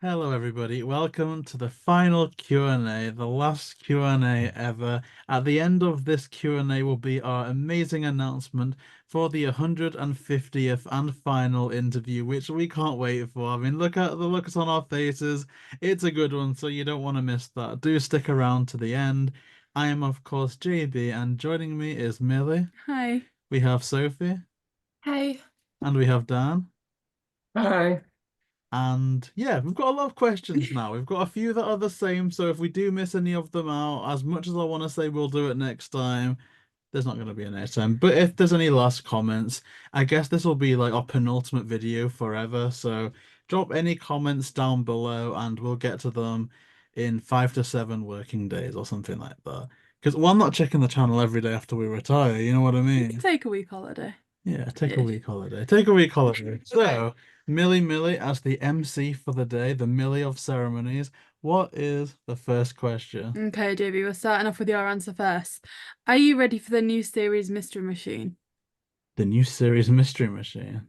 Hello, everybody. Welcome to the final Q&A, the last Q&A ever. At the end of this Q&A will be our amazing announcement for the 150th and final interview, which we can't wait for. I mean, look at the looks on our faces. It's a good one, so you don't want to miss that. Do stick around to the end. I am, of course, JB, and joining me is Millie. Hi. We have Sophie, Hey. and we have Dan. Hi. And yeah, we've got a lot of questions now. We've got a few that are the same, so if we do miss any of them out, as much as I want to say we'll do it next time, there's not going to be a next time. But if there's any last comments, I guess this will be like our penultimate video forever. So drop any comments down below and we'll get to them in 5 to 7 working days or something like that. Because well, I'm not checking the channel every day after we retire, you know what I You can mean? take a week holiday. Yeah, take a Yeah. week holiday. Take a week holiday. So, Millie, as the MC for the day, the Millie of ceremonies, what is the first question? Okay, JB, we're starting off with your answer first. Are you ready for the new series Mystery Machine? The new series Mystery Machine.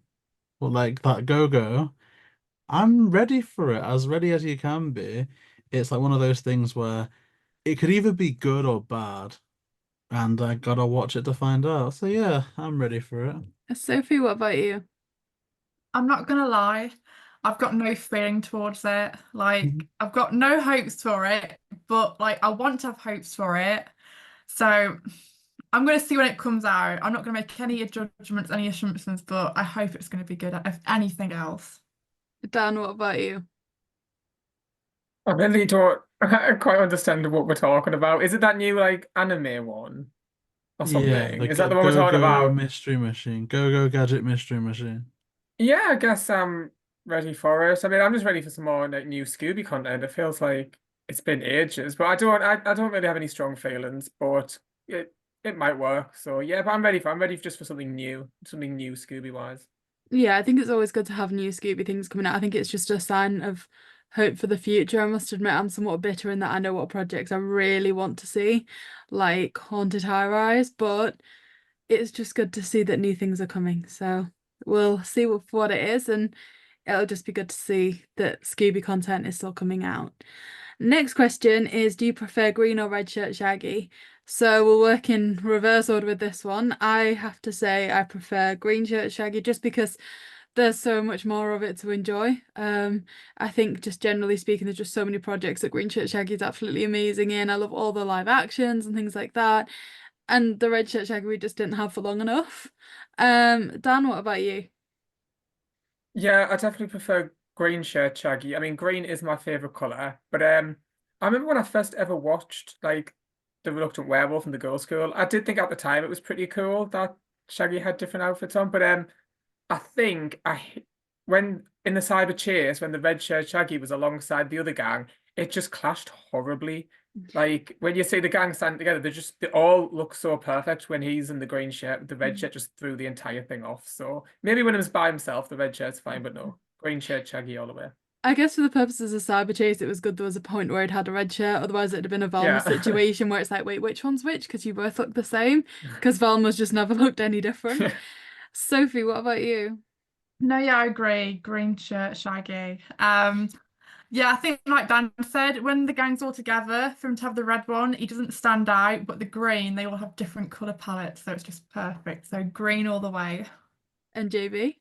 Well, like that go-go. I'm ready for it, as ready as you can be. It's like one of those things where it could either be good or bad, and I gotta watch it to find out. So yeah, I'm ready for it. Sophie, what about you? I'm not gonna lie, I've got no feeling towards it. Like, I've got no hopes for it, but like I want to have hopes for it. So I'm gonna see when it comes out. I'm not gonna make any judgments, any assumptions, but I hope it's gonna be good if anything else. Dan, what about you? I really don't quite understand what we're talking about. Is it that new like anime one or Yeah, something? the Is that the one we're talking go-go about? mystery machine. Go-go gadget mystery machine. Yeah, I guess I'm ready for it. I mean, I'm just ready for some more like new Scooby content. It feels like it's been ages, but I don't really have any strong feelings, but it might work. So yeah, but I'm ready just for something new Scooby wise. Yeah, I think it's always good to have new Scooby things coming out. I think it's just a sign of hope for the future. I must admit, I'm somewhat bitter in that I know what projects I really want to see, like Haunted High Rise, but it's just good to see that new things are coming. So we'll see what it is, and it'll just be good to see that Scooby content is still coming out. Next question is, do you prefer green or red shirt Shaggy? So we'll work in reverse order with this one. I have to say I prefer green shirt Shaggy just because there's so much more of it to enjoy. I think just generally speaking, there's just so many projects that Green Shirt Shaggy is absolutely amazing in. I love all the live actions and things like that. And the red shirt Shaggy we just didn't have for long enough. Dan, what about you? Yeah, I definitely prefer green shirt Shaggy. I mean, green is my favorite color, but I remember when I first ever watched like The Reluctant Werewolf in the girls' school. I did think at the time it was pretty cool that Shaggy had different outfits on, but I think when in the cyber chase when the red shirt Shaggy was alongside the other gang, it just clashed horribly. Like when you see the gang standing together, they all look so perfect when he's in the green shirt. The red shirt just threw the entire thing off. So maybe when he was by himself, the red shirt's fine, but no, green shirt Shaggy all the way. I guess for the purposes of Cyber Chase, it was good there was a point where it had a red shirt. Otherwise, it'd have been a Velma Yeah. situation where it's like, wait, which one's which? Because you both look the same. Because Velma's just never looked any different. Sophie, what about you? No, yeah, I agree. Green shirt, Shaggy. Yeah, I think like Dan said, when the gang's all together, for him to have the red one, he doesn't stand out, but the green, they all have different colour palettes, so it's just perfect. So green all the way. And JB?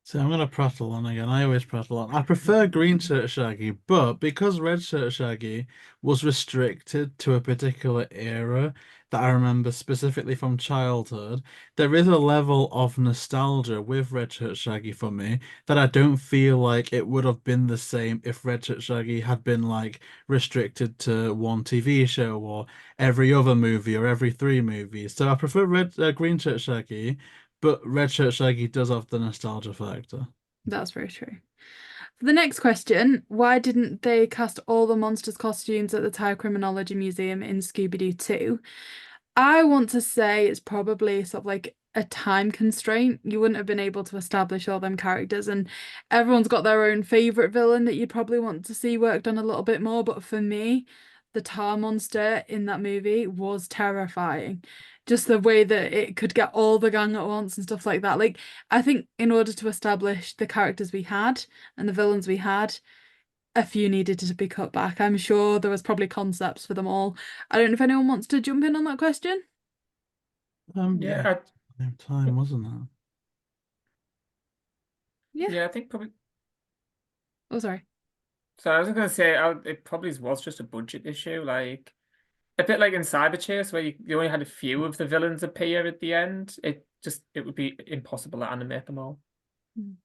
So I'm gonna prattle on again. I always prattle on. I prefer green shirt Shaggy, but because red shirt Shaggy was restricted to a particular era that I remember specifically from childhood, there is a level of nostalgia with red shirt Shaggy for me that I don't feel like it would have been the same if red shirt Shaggy had been like restricted to one TV show or every other movie or every 3 movies. So I prefer green shirt Shaggy. But Red Shirt Shaggy does have the nostalgia factor. That's very true. For the next question, why didn't they cast all the monsters' costumes at the Thai Criminology Museum in Scooby Doo 2? I want to say it's probably sort of like a time constraint. You wouldn't have been able to establish all them characters, and everyone's got their own favorite villain that you'd probably want to see worked on a little bit more. But for me, the tar monster in that movie was terrifying. Just the way that it could get all the gang at once and stuff like that. Like, I think in order to establish the characters we had and the villains we had, a few needed to be cut back. I'm sure there was probably concepts for them all. I don't know if anyone wants to jump in on that question. Yeah, Yeah, same time, wasn't it? Yeah. I think probably. Oh, sorry. So I was going to say it probably was just a budget issue, like a bit like in Cyber Chase, where you only had a few of the villains appear at the end. It would be impossible to animate them all.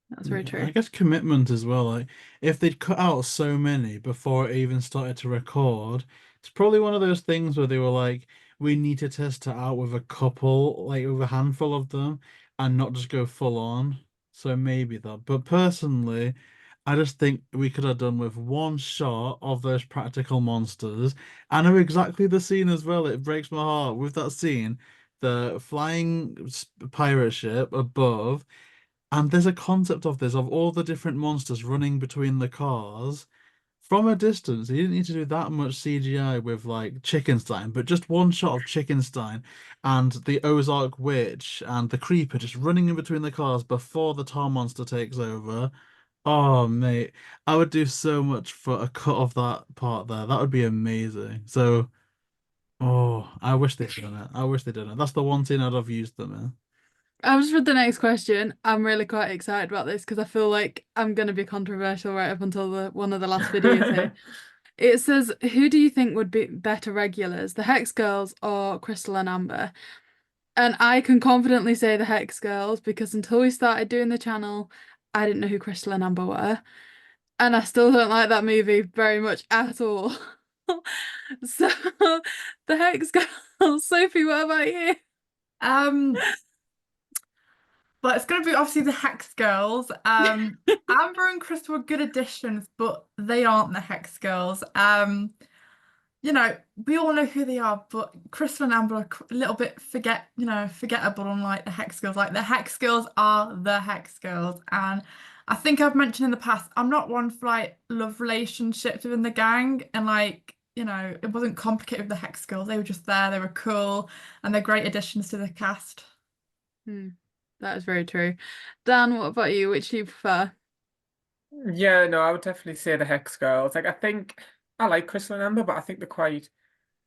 That's very Yeah, true. I guess commitment as well. Like, if they'd cut out so many before it even started to record, it's probably one of those things where they were like, we need to test it out with a couple, like with a handful of them, and not just go full on. So maybe that. But personally, I just think we could have done with one shot of those practical monsters. I know exactly the scene as well. It breaks my heart with that scene, the flying pirate ship above. And there's a concept of this, of all the different monsters running between the cars from a distance. You didn't need to do that much CGI with like Chickenstein, but just one shot of Chickenstein and the Ozark Witch and the Creeper just running in between the cars before the tar monster takes over. Oh, mate, I would do so much for a cut of that part there. That would be amazing. So, oh, I wish they'd done it. I wish they'd done it. That's the one scene I'd have used them in. I've just read the next question. I'm really quite excited about this because I feel like I'm going to be controversial right up until one of the last videos here. It says, who do you think would be better regulars, the Hex Girls or Crystal and Amber? And I can confidently say the Hex Girls because until we started doing the channel, I didn't know who Crystal and Amber were. And I still don't like that movie very much at all. So, the Hex Girls. Sophie, what about you? But it's going to be obviously the Hex Girls. Amber and Crystal are good additions, but they aren't the Hex Girls. You know, we all know who they are, but Crystal and Amber are a little bit forgettable, unlike the Hex Girls. Like the Hex Girls are the Hex Girls, and I think I've mentioned in the past, I'm not one for like love relationships within the gang, and like it wasn't complicated with the Hex Girls. They were just there, they were cool, and they're great additions to the cast. That is very true. Dan, what about you? Which do you prefer? Yeah, no, I would definitely say the Hex Girls. Like, I think I like Crystal and Amber, but I think they're quite.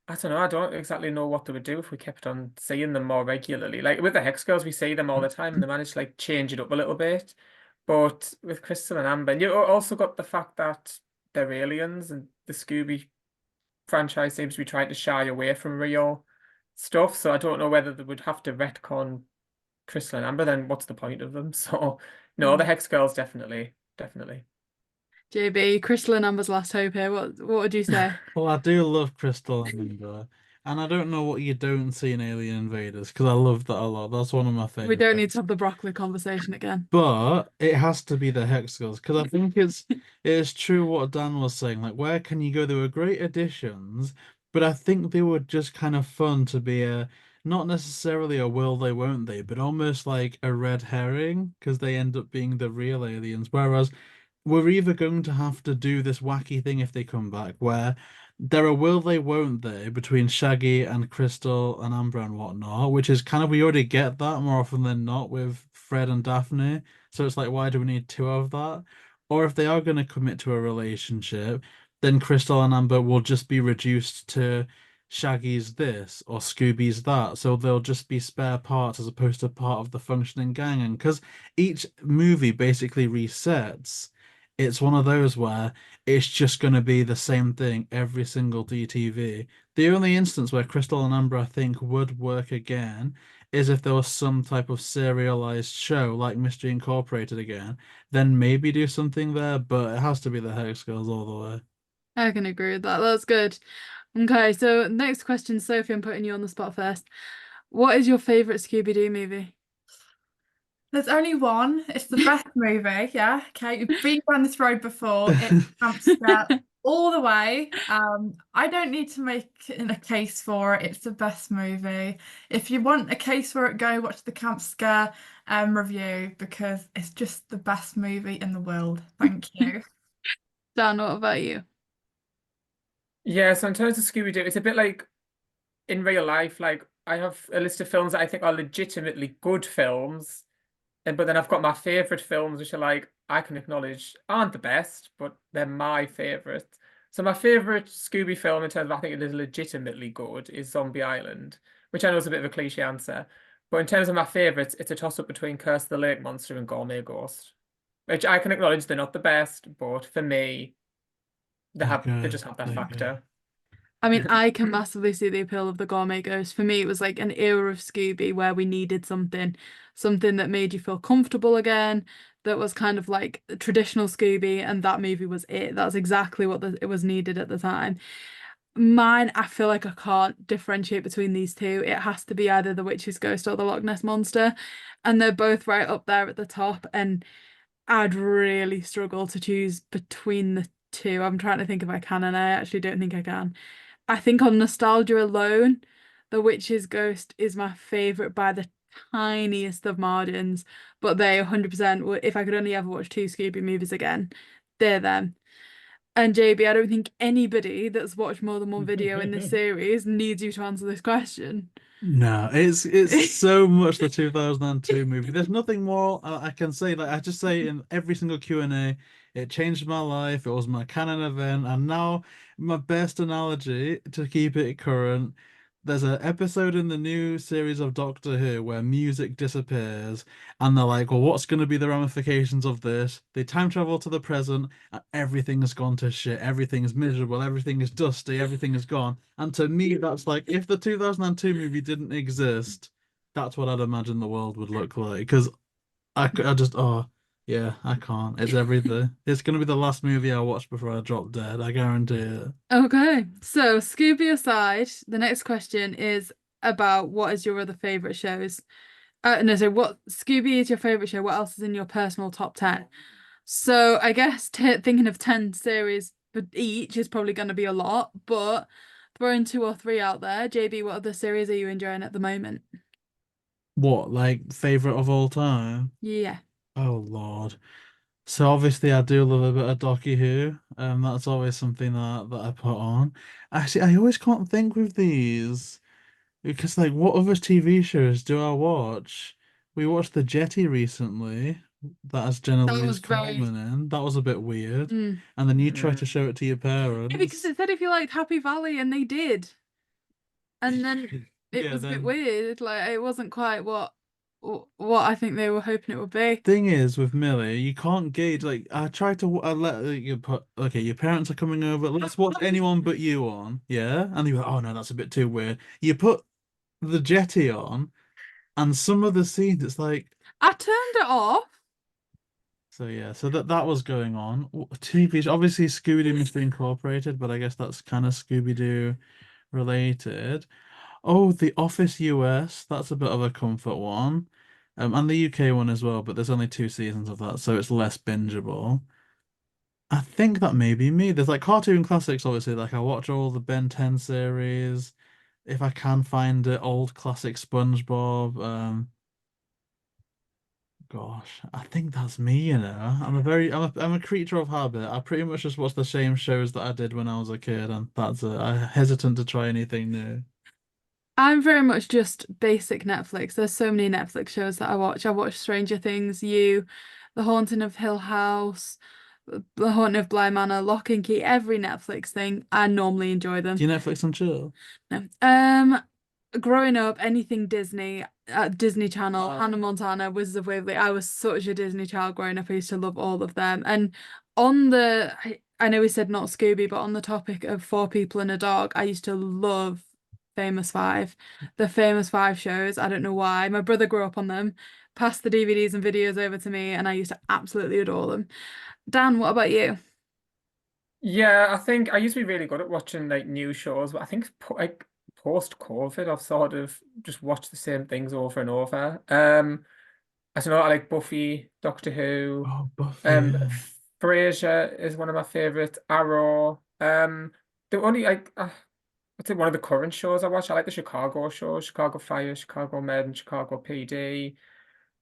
I don't know. I don't exactly know what they would do if we kept on seeing them more regularly. Like with the Hex Girls, we see them all the time, and they manage to like change it up a little bit. But with Crystal and Amber, and you also got the fact that they're aliens, and the Scooby franchise seems to be trying to shy away from real stuff. So I don't know whether they would have to retcon Crystal and Amber. Then what's the point of them? So no, the Hex Girls definitely. JayBee, Crystal and Amber's last hope here. What would you say? Well, I do love Crystal and Amber, and I don't know what you don't see in Alien Invaders because I love that a lot. That's one of my We don't need favorites. to have the broccoli conversation again. But it has to be the Hex Girls because I think it's true what Dan was saying. Like, where can you go? They were great additions, but I think they were just kind of fun to be not necessarily a will they won't they, but almost like a red herring because they end up being the real aliens. Whereas we're either going to have to do this wacky thing if they come back, where there are will they, won't they between Shaggy and Crystal and Amber and whatnot, which is kind of we already get that more often than not with Fred and Daphne. So it's like, why do we need two of that? Or if they are going to commit to a relationship, then Crystal and Amber will just be reduced to Shaggy's this or Scooby's that. So they'll just be spare parts as opposed to part of the functioning gang. And because each movie basically resets, it's one of those where it's just going to be the same thing every single DTV. The only instance where Crystal and Amber, I think, would work again is if there was some type of serialized show like Mystery Incorporated again, then maybe do something there, but it has to be the Hex Girls all the way. I can agree with that. That's good. Okay, so next question, Sophie, I'm putting you on the spot first. What is your favourite Scooby Doo movie? There's only one. It's the best movie. Yeah. Okay. You've been down this road before. It's Camp Scare all the way. I don't need to make a case for it. It's the best movie. If you want a case for it, go watch the Camp Scare review because it's just the best movie in the world. Thank you. Dan, what about you? Yeah, so in terms of Scooby Doo, it's a bit like in real life. Like I have a list of films that I think are legitimately good films, but then I've got my favorite films, which are like I can acknowledge aren't the best, but they're my favourite. So my favourite Scooby film in terms of I think it is legitimately good is Zombie Island, which I know is a bit of a cliche answer. But in terms of my favourites, it's a toss-up between Curse of the Lake Monster and Gourmet Ghost, which I can acknowledge they're not the best, but for me, they just have that They're factor. I mean, I can massively see the appeal of the Gourmet Ghost. For me, it was like an era of Scooby where we needed something that made you feel comfortable again, that was kind of like traditional Scooby, and that movie was it. That's exactly what it was needed at the time. Mine, I feel like I can't differentiate between these two. It has to be either the Witch's Ghost or the Loch Ness Monster, and they're both right up there at the top, and I'd really struggle to choose between the two. I'm trying to think if I can, and I actually don't think I can. I think on nostalgia alone, The Witch's Ghost is my favourite by the tiniest of margins, but they 100% would, if I could only ever watch two Scooby movies again, they're them. And JB, I don't think anybody that's watched more than one video in this series needs you to answer this question. No, it's so much the 2002 movie. There's nothing more I can say. Like I just say in every single Q&A, it changed my life. It was my canon event, and now my best analogy to keep it current. There's an episode in the new series of Doctor Who where music disappears, and they're like, "Well, what's going to be the ramifications of this?" They time travel to the present, and everything has gone to shit. Everything is miserable. Everything is dusty. Everything is gone. And to me, that's like if the 2002 movie didn't exist, that's what I'd imagine the world would look like. Because I just, oh, yeah, I can't. It's everything. It's going to be the last movie I watch before I drop dead. I guarantee it. Okay, so Scooby aside, the next question is about what is your other favourite shows? No, so what Scooby is your favourite show? What else is in your personal top 10? So I guess thinking of 10 series but each is probably going to be a lot, but throwing two or three out there. JB, what other series are you enjoying at the moment? What, like, favorite of all time? Yeah. Oh, Lord. So obviously I do love a bit of Docky Who. That's always something that I put on. Actually, I always can't think with these because like what other TV shows do I watch? We watched The Jetty recently. That has Jenna That Louise was very Coleman in. That was a bit weird. Mm. And then you try to show it to your Yeah, because parents. it said if you liked Happy Valley and they did. And then it Yeah, was a bit then weird. Like it wasn't quite what I think they were hoping it would be. thing is with Millie, you can't gauge. Like I try to, I let you put. Okay, your parents are coming over. Let's watch Anyone But You on. Yeah, and you go, oh no, that's a bit too weird. You put The Jetty on, and some of the scenes, it's like. I turned it off. So yeah, so that was going on. TV, obviously Scooby Doo Mystery Incorporated, but I guess that's kind of Scooby Doo related. Oh, The Office US, that's a bit of a comfort one. And the UK one as well, but there's only 2 seasons of that, so it's less bingeable. I think that may be me. There's like cartoon classics, obviously. Like I watch all the Ben 10 series. If I can find it, old classic SpongeBob. Gosh, I think that's me, you know. I'm a creature of habit. I pretty much just watch the same shows that I did when I was a kid, and that's it. I'm hesitant to try anything new. I'm very much just basic Netflix. There's so many Netflix shows that I watch. I watch Stranger Things, You, The Haunting of Hill House, The Haunting of Bly Manor, Lock and Key, every Netflix thing. I normally enjoy them. Do you Netflix and chill? No. Growing up, anything Disney, Disney Channel, Hannah Montana, Wizards of Waverly. I was such a Disney child growing up. I used to love all of them. And I know we said not Scooby, but on the topic of Four People and a Dog, I used to love Famous Five. The Famous Five shows. I don't know why. My brother grew up on them, passed the DVDs and videos over to me, and I used to absolutely adore them. Dan, what about you? Yeah, I think I used to be really good at watching like new shows, but I think like post-COVID, I've sort of just watched the same things over and over. I don't know, I like Buffy, Doctor Who, Oh, Buffy. um, Frasier is one of my favorites. Arrow. The only like I'd say one of the current shows I watch. I like the Chicago shows, Chicago Fire, Chicago Med, and Chicago PD.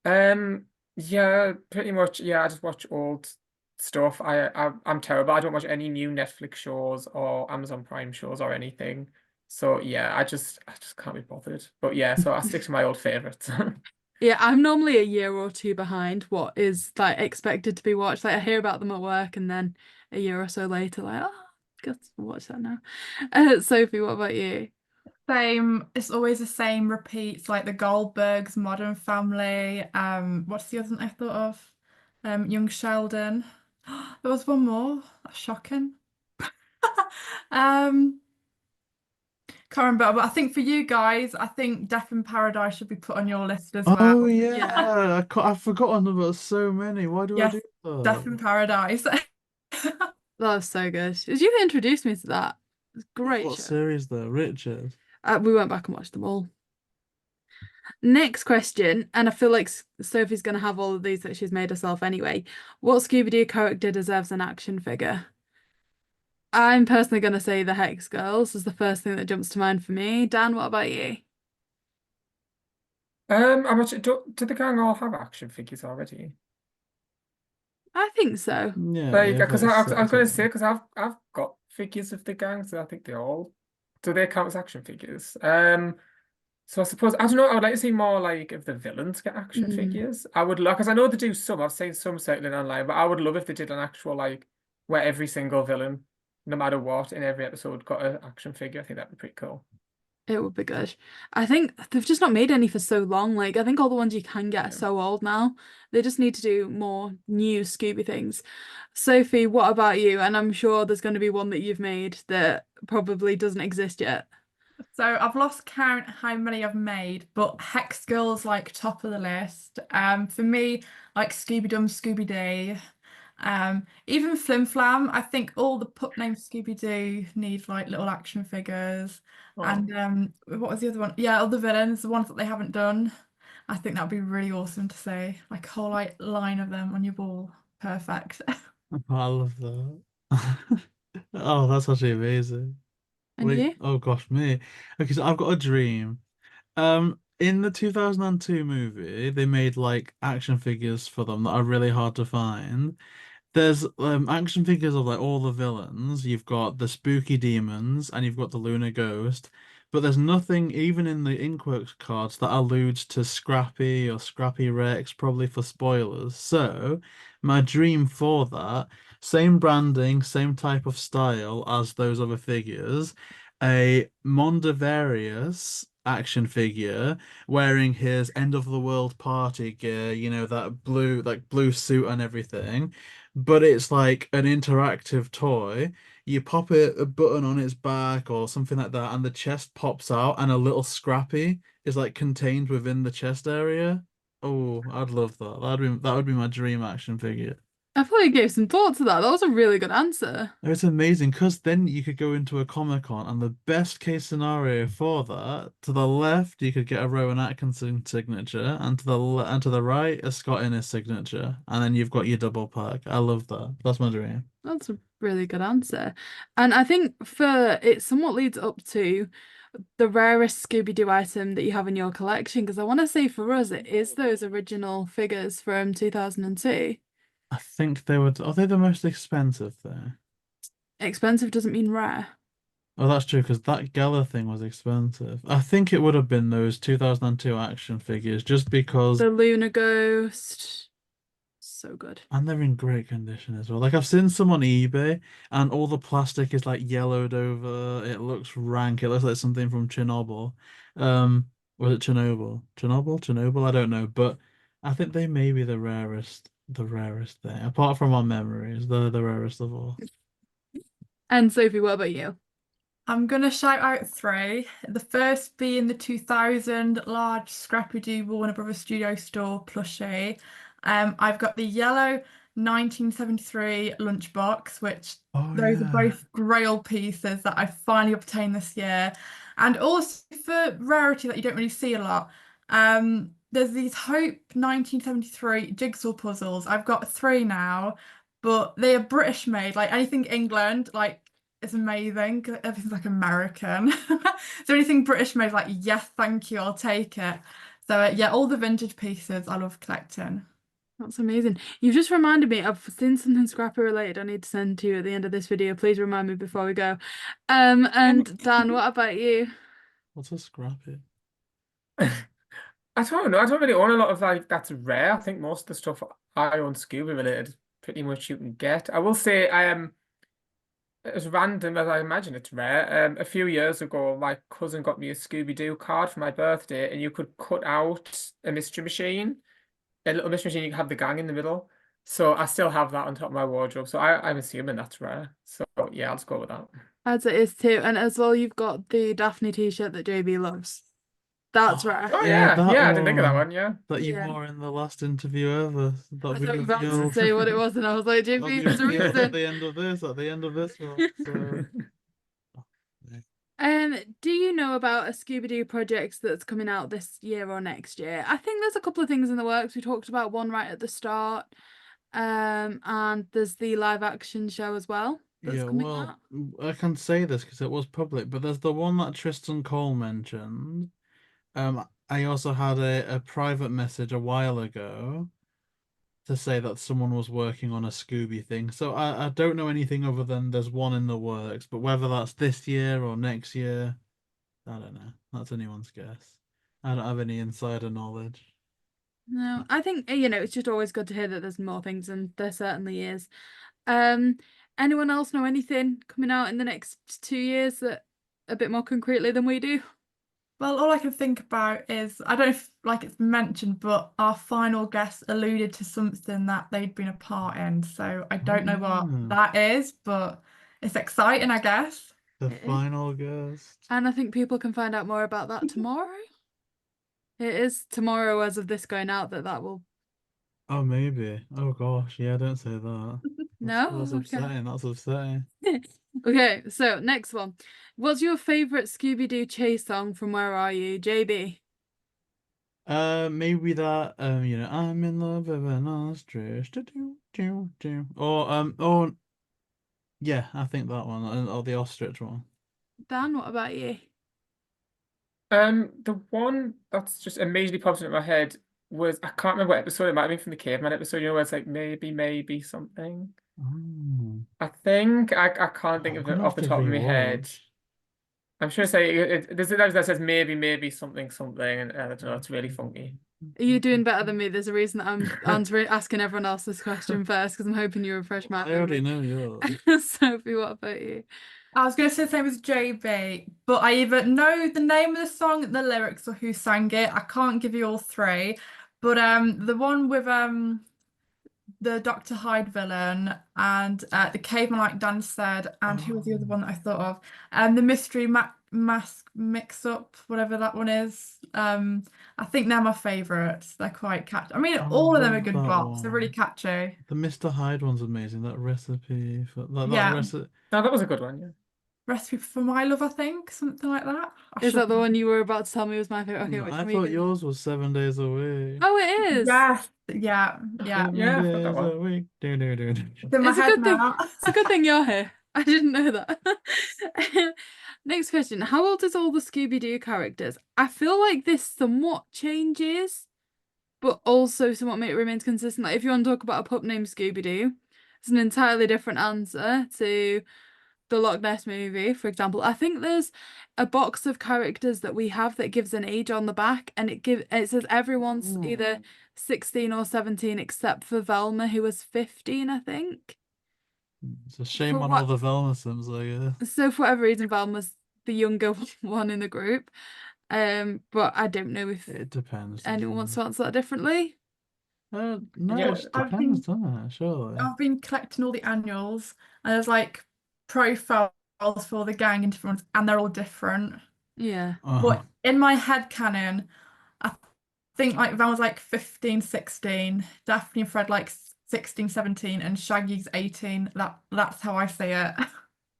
Um, yeah, pretty much. Yeah, I just watch old stuff. I'm terrible. I don't watch any new Netflix shows or Amazon Prime shows or anything. So yeah, I just can't be bothered. But yeah, so I stick to my old favorites. Yeah, I'm normally a year or two behind what is like expected to be watched. Like I hear about them at work and then a year or so later, like, oh, got to watch that now. Sophie, what about you? Same, it's always the same repeats, like the Goldbergs, Modern Family. What's the other one I thought of? Young Sheldon. There was one more. That's shocking. Um, can't remember, but I think for you guys, I think Death in Paradise should be put on your list as well. Oh Yeah. yeah, I've forgotten about so many. Why do I Yes, do Death that? in Paradise. That was so good. You introduced me to that. It's a great What show. series though? Richard. We went back and watched them all. Next question, and I feel like Sophie's gonna have all of these that she's made herself anyway. What Scooby Doo character deserves an action figure? I'm personally gonna say the Hex Girls is the first thing that jumps to mind for me. Dan, what about you? I'm actually, do the gang all have action figures already? I think so. Yeah, Like, yeah, because like I was sets going of to say, them. because I've got figures of the gang, so I think they all do they count as action figures? So I suppose I don't know. I would like to see more like if the villains get action Mm. figures. I would love because I know they do some. I've seen some circling online, but I would love if they did an actual like where every single villain, no matter what, in every episode got an action figure. I think that'd be pretty cool. It would be good. I think they've just not made any for so long. Like, I think all the ones you can get are Yeah. so old now. They just need to do more new Scooby things. Sophie, what about you? And I'm sure there's going to be one that you've made that probably doesn't exist yet. So I've lost count how many I've made, but Hex Girl's like top of the list. For me, like Scooby Doo, Scooby Doo. Even Flim Flam, I think all the pup named Scooby Doo need like little action figures. Oh, And what was the other one? Yeah, other villains, the ones that they haven't done. I think that'd be really awesome to see. Like a whole like line of them on your wall. Perfect. I love that. Oh, that's actually amazing. And Wait, you? oh gosh, me. Okay, so I've got a dream. In the 2002 movie, they made like action figures for them that are really hard to find. There's action figures of like all the villains. You've got the spooky demons and you've got the Lunar Ghost, but there's nothing even in the Inkworks cards that alludes to Scrappy or Scrappy Rex, probably for spoilers. So, my dream for that, same branding, same type of style as those other figures, a Mondavarius action figure wearing his end of the world party gear, that blue suit and everything, but it's like an interactive toy. You pop a button on its back or something like that, and the chest pops out, and a little Scrappy is like contained within the chest area. Oh, I'd love that. That would be my dream action figure. I probably gave some thought to that. That was a really good answer. It's amazing because then you could go into a Comic Con, and the best case scenario for that, to the left you could get a Rowan Atkinson signature, and to the right a Scott Innes signature, and then you've got your double pack. I love that. That's my dream. That's a really good answer. And I think for it somewhat leads up to the rarest Scooby-Doo item that you have in your collection, because I want to say for us it is those original figures from 2002. I think they would. Are they the most expensive though? Expensive doesn't mean rare. Oh, that's true because that Geller thing was expensive. I think it would have been those 2002 action figures just because, The Lunar Ghost. So good. and they're in great condition as well. Like I've seen some on eBay and all the plastic is like yellowed over. It looks rank. It looks like something from Chernobyl. Was it Chernobyl? Chernobyl? I don't know, but I think they may be the rarest thing. Apart from our memories, they're the rarest of all. And Sophie, what about you? I'm gonna shout out three. The first being the 2000 large Scrappy Doo Warner Brothers Studio Store plushie. I've got the yellow 1973 lunchbox, which Oh those are yeah. both grail pieces that I finally obtained this year. And also for rarity that you don't really see a lot, there's these Hope 1973 jigsaw puzzles. I've got three now, but they are British made, like anything England, like it's amazing. Everything's like American. So anything British made, like yes, thank you, I'll take it. So yeah, all the vintage pieces I love collecting. That's amazing. You've just reminded me, I've seen something Scrapper related I need to send to you at the end of this video. Please remind me before we go. And Dan, what about you? What's a scrappy? I don't know. I don't really own a lot of like that's rare. I think most of the stuff I own Scooby related, pretty much you can get. I will say I am as random as I imagine it's rare. A few years ago, my cousin got me a Scooby Doo card for my birthday, and you could cut out a mystery machine, a little mystery machine. You could have the gang in the middle. So I still have that on top of my wardrobe. So I'm assuming that's rare. So yeah, I'll just go with that. As it is too. And as well, you've got the Daphne t-shirt that JayBee loves. That's Oh, rare. Oh yeah, yeah, that yeah, I didn't think of that one one. Yeah. that you Yeah. wore in the last interview ever that I we thought you were about to revealed. say what it was, and I was like, That'll JayBee, be there's a revealed at reason. the end of this one. So Do you know about a Scooby Doo project that's coming out this year or next year? I think there's a couple of things in the works. We talked about one right at the start. And there's the live action show as well that's yeah, coming well, out. I can say this because it was public, but there's the one that Tristan Cole mentioned. I also had a private message a while ago to say that someone was working on a Scooby thing. So I don't know anything other than there's one in the works, but whether that's this year or next year, I don't know. That's anyone's guess. I don't have any insider knowledge. No, I think it's just always good to hear that there's more things, and there certainly is. Anyone else know anything coming out in the next 2 years that a bit more concretely than we do? Well, all I can think about is I don't know if like it's mentioned, but our final guest alluded to something that they'd been a part in. So I don't know what that is, but it's exciting, I guess. The It is. final guest. And I think people can find out more about that tomorrow. It is tomorrow, as of this going out, that will. Oh, maybe. Oh gosh, yeah, don't say that. No? That's Okay. upsetting. That's upsetting. Okay, so next one. What's your favourite Scooby-Doo chase song from Where Are You, JayBee? Maybe that I'm in love with an ostrich. Or yeah, I think that one or the ostrich one. Dan, what about you? The one that's just immediately popped into my head was I can't remember what episode it might have been from the caveman episode, where it's like maybe something. Oh, I think I can't think I'm of it gonna off have the to top of my head. rewatch. I'm sure there's a that says maybe something, and I don't know, it's really funky. You're doing better than me. There's a reason that I'm asking everyone else this question first, because I'm hoping you refresh my I already memory. know yours. Sophie, what about you? I was going to say the same as JB, but I either know the name of the song, the lyrics, or who sang it. I can't give you all three, but the one with the Dr. Hyde villain and the caveman, like Dan said, and who was the other one that I thought of? The mystery mask mix up, whatever that one is. I think they're my favourites. They're quite catchy. I mean, all of them are good that bops. They're really one. catchy. The Mr. Hyde one's amazing. That recipe for that Yeah. recipe. No, that was a good one, yeah. Recipe for My Love, I think, something like that. Is that the one you were about to tell me was my favourite? Okay, which I one were thought you yours was 7 days a week. Oh, it is. Yes, yeah. 7 Yeah, I thought that days one. a week. It's in my It's a head good thing. now. It's a good thing you're here. I didn't know that. Next question. How old is all the Scooby-Doo characters? I feel like this somewhat changes, but also somewhat remains consistent. Like if you want to talk about a pup named Scooby-Doo, it's an entirely different answer to the Loch Ness movie, for example. I think there's a box of characters that we have that gives an age on the back, and it says everyone's either 16 or 17 except for Velma, who was 15, I think. It's a shame For on what- all the Velma Sims, I guess. So for whatever reason, Velma's the younger one in the group. But I don't know if It depends. anyone wants to doesn't answer that differently. it? No, Yeah, it just I've depends, been- doesn't it? Surely. I've been collecting all the annuals, and there's like profiles for the gang and different ones, and they're all different. Yeah. But in my head canon, I think like Van was like 15, 16, Daphne and Fred like 16, 17, and Shaggy's 18. That's how I say it.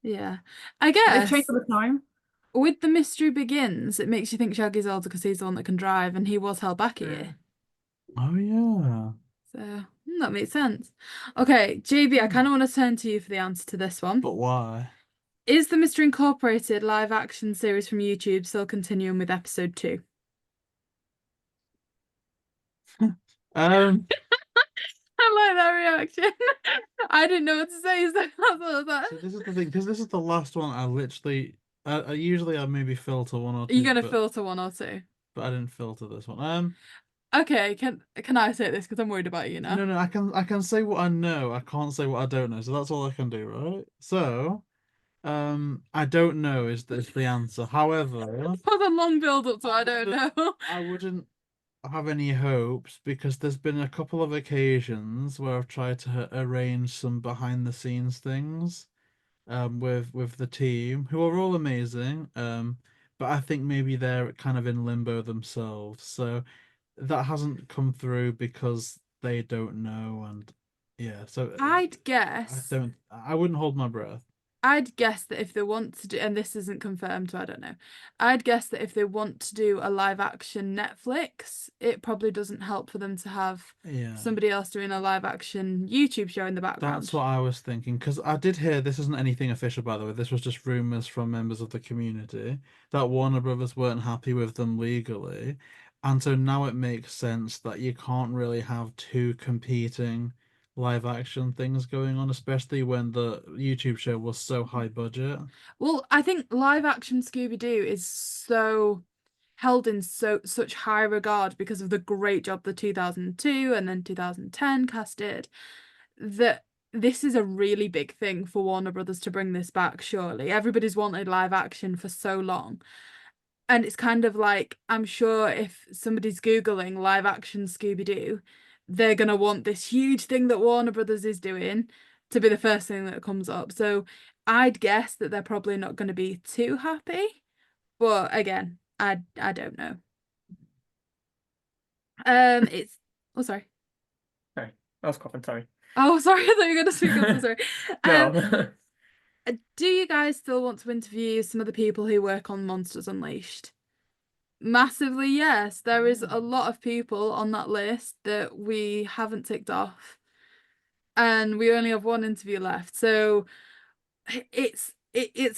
Yeah. I They guess change all the time. with The Mystery Begins, it makes you think Shaggy's older because he's the one that can drive, and he was held back a year. Oh yeah. So that makes sense. Okay, JB, I kind of want to turn to you for the answer to this one. But why? Is the Mystery Incorporated live action series from YouTube still continuing with episode 2? Um, I like that reaction. I didn't know what to say, so that's all that. so this is the thing, because this is the last one I literally I usually I maybe filter one or two. You're gonna but, filter one or two. but I didn't filter this one. Okay, can I say this because I'm worried about you now? No, I can say what I know. I can't say what I don't know. So that's all I can do, right? So, I don't know is the answer. However, For the long build up, so I don't know. I wouldn't have any hopes because there's been a couple of occasions where I've tried to arrange some behind the scenes things with the team who are all amazing but I think maybe they're kind of in limbo themselves, so that hasn't come through because they don't know. And yeah, so I wouldn't hold my breath. I'd guess that if they want to do, and this isn't confirmed, so I don't know. I'd guess that if they want to do a live action Netflix, it probably doesn't help for them to have Yeah, somebody else doing a live action YouTube show in the background. that's what I was thinking, because I did hear, this isn't anything official by the way, this was just rumors from members of the community, that Warner Brothers weren't happy with them legally, and so now it makes sense that you can't really have two competing live action things going on, especially when the YouTube show was so high budget. Well, I think live action Scooby Doo is so held in such high regard because of the great job the 2002 and then 2010 cast did, that this is a really big thing for Warner Brothers to bring this back, surely. Everybody's wanted live action for so long. And it's kind of like, I'm sure if somebody's Googling live action Scooby Doo, they're going to want this huge thing that Warner Brothers is doing to be the first thing that comes up. So I'd guess that they're probably not going to be too happy. But again, I don't know. It's oh sorry. Sorry, I was coughing. Sorry. Oh sorry, I thought you were going to speak up. I'm sorry. No. Do you guys still want to interview some of the people who work on Monsters Unleashed? Massively, yes. There is a lot of people on that list that we haven't ticked off, and we only have one interview left. So it's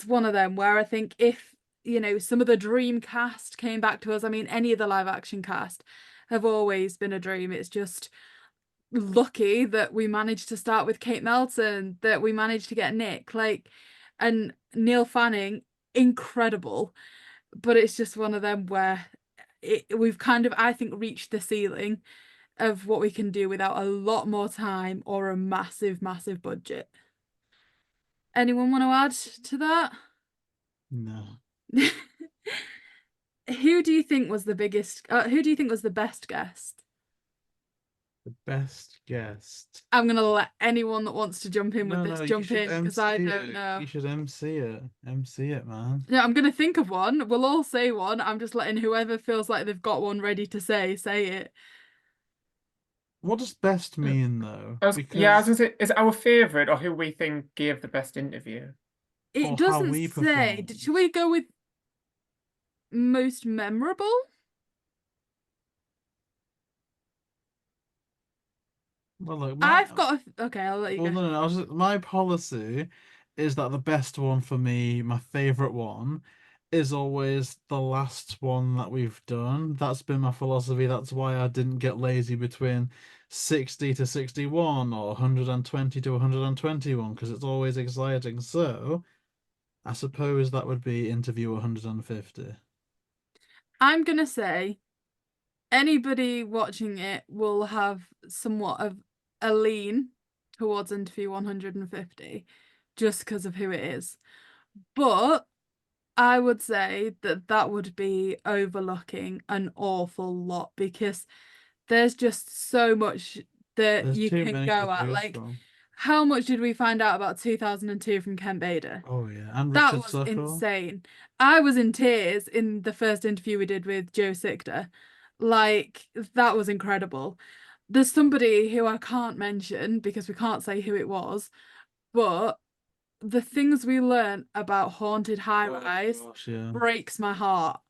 one of them where I think if, you know, some of the dream cast came back to us, I mean, any of the live action cast have always been a dream. It's just lucky that we managed to start with Kate Melton, that we managed to get Nick, like, and Neil Fanning, incredible. But it's just one of them where we've kind of, I think, reached the ceiling of what we can do without a lot more time or a massive, massive budget. Anyone want to add to that? No. Who do you think was the biggest? Who do you think was the best guest? The best guest. I'm gonna let anyone that wants to jump in with No, this you jump should in because I MC don't it. know. You should MC it. MC it, man. Yeah, I'm gonna think of one. We'll all say one. I'm just letting whoever feels like they've got one ready to say it. What does best mean though? I was gonna say, is it our favourite or who we think gave the best interview? Or It how doesn't we say. performed. Should we go with most memorable? Well, look, I've got okay, I'll let you well, go. no. My policy is that the best one for me, my favorite one, is always the last one that we've done. That's been my philosophy. That's why I didn't get lazy between 60 to 61 or 120 to 121, because it's always exciting. So I suppose that would be interview 150. I'm gonna say anybody watching it will have somewhat of a lean towards interview 150 just because of who it is. But I would say that that would be overlooking an awful lot because there's just so much that There's you too can many go to at. choose Like, from. how much did we find out about 2002 from Ken Bader? Oh yeah, and That Richard was Suckle. insane. I was in tears in the first interview we did with Joe Sichter. Like, that was incredible. There's somebody who I can't mention because we can't say who it was, but the things we learned about haunted high rise Gosh, yeah. breaks my heart.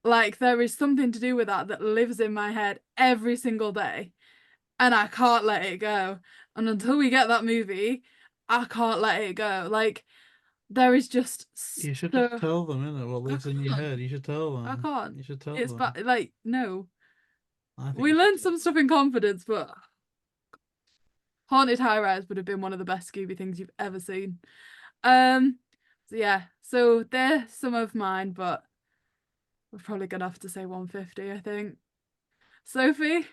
Like, there is something to do with that that lives in my head every single day, and I can't let it go. And until we get that movie, I can't let it go. Like, there is just You should so just tell them, innit, what lives in your can't. head. You should tell them. I can't. You should tell It's them. like, no. I think We you learned should. some stuff in confidence, but haunted high rise would have been one of the best Scooby things you've ever seen. So yeah, so they're some of mine, but We're probably gonna have to say 150, I think. Sophie?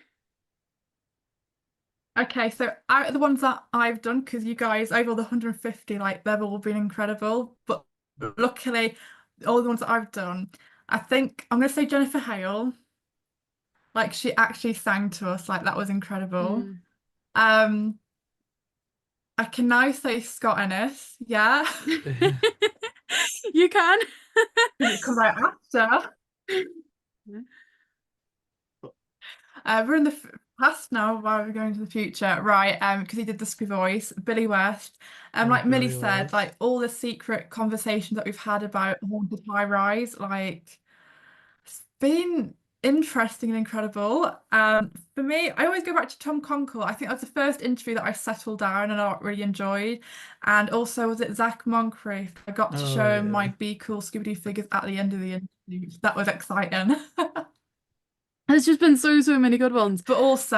Okay, so out of the ones that I've done, because you guys over the 150, like they've all been incredible. But luckily, all the ones that I've done, I think I'm gonna say Jennifer Hale. Like she actually sang to us, like that was incredible. Mm. I can now say Scott Ennis, yeah. You can. It comes out after. We're in the past now while we're going to the future, right? Because he did the Scooby voice, Billy West. Like Millie Billy said, West. like all the secret conversations that we've had about haunted high rise, like it's been interesting and incredible. For me, I always go back to Tom Conkle. I think that's the first interview that I settled down and I really enjoyed. And also was it Zach Moncrief? I got to Oh, show him yeah. my Be Cool Scooby Doo figures at the end of the interview. That was exciting. There's just been so many good ones. But also,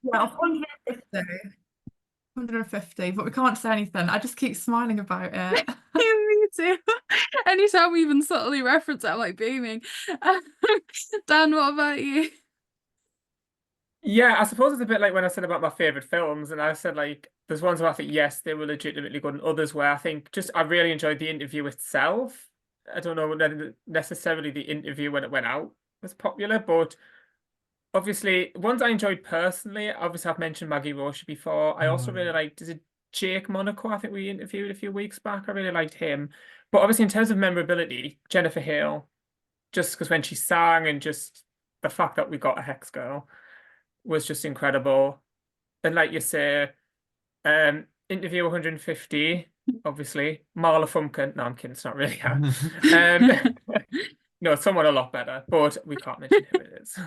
yeah, 150, but we can't say anything. I just keep smiling about it. Me too. Anytime we even subtly reference it, I'm like beaming. Dan, what about you? Yeah, I suppose it's a bit like when I said about my favorite films, and I said like there's ones where I think yes, they were legitimately good, and others where I think just I really enjoyed the interview itself. I don't know whether necessarily the interview when it went out was popular, but obviously ones I enjoyed personally. Obviously, I've mentioned Maggie Roche before. I also Oh, really yeah. liked, is it Jake Monaco? I think we interviewed a few weeks back. I really liked him, but obviously in terms of memorability, Jennifer Hale, just because when she sang and just the fact that we got a Hex Girl was just incredible. And like you say, interview 150, obviously. Marla Funkin. No, I'm kidding, it's not really her. No, someone a lot better, but we can't mention who it is.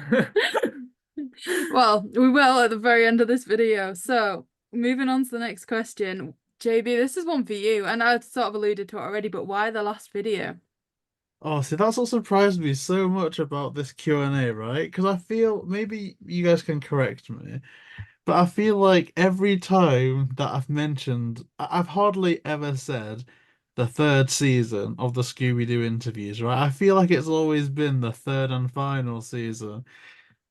Well, we will at the very end of this video. So, moving on to the next question. JB, this is one for you, and I've sort of alluded to it already, but why the last video? Oh, see, that's what surprised me so much about this Q&A, right? Because I feel maybe you guys can correct me, but I feel like every time that I've mentioned, I've hardly ever said the third season of the Scooby Doo interviews, right? I feel like it's always been the third and final season.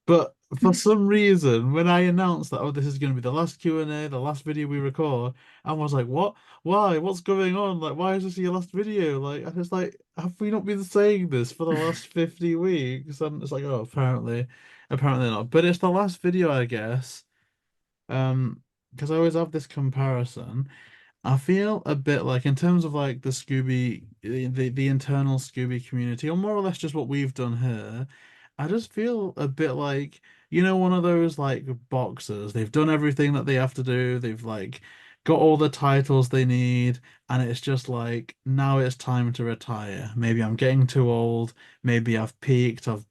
But for some reason, when I announced that, oh, this is going to be the last Q&A, the last video we record, I was like, what? Why? What's going on? Like, why is this your last video? Like, I was like, have we not been saying this for the last 50 weeks? And it's like, oh, apparently not. But it's the last video, I guess. Because I always have this comparison. I feel a bit like in terms of like the Scooby, the internal Scooby community, or more or less just what we've done here. I just feel a bit like, one of those like boxers. They've done everything that they have to do. They've like got all the titles they need, and it's just like now it's time to retire. Maybe I'm getting too old. Maybe I've peaked. I've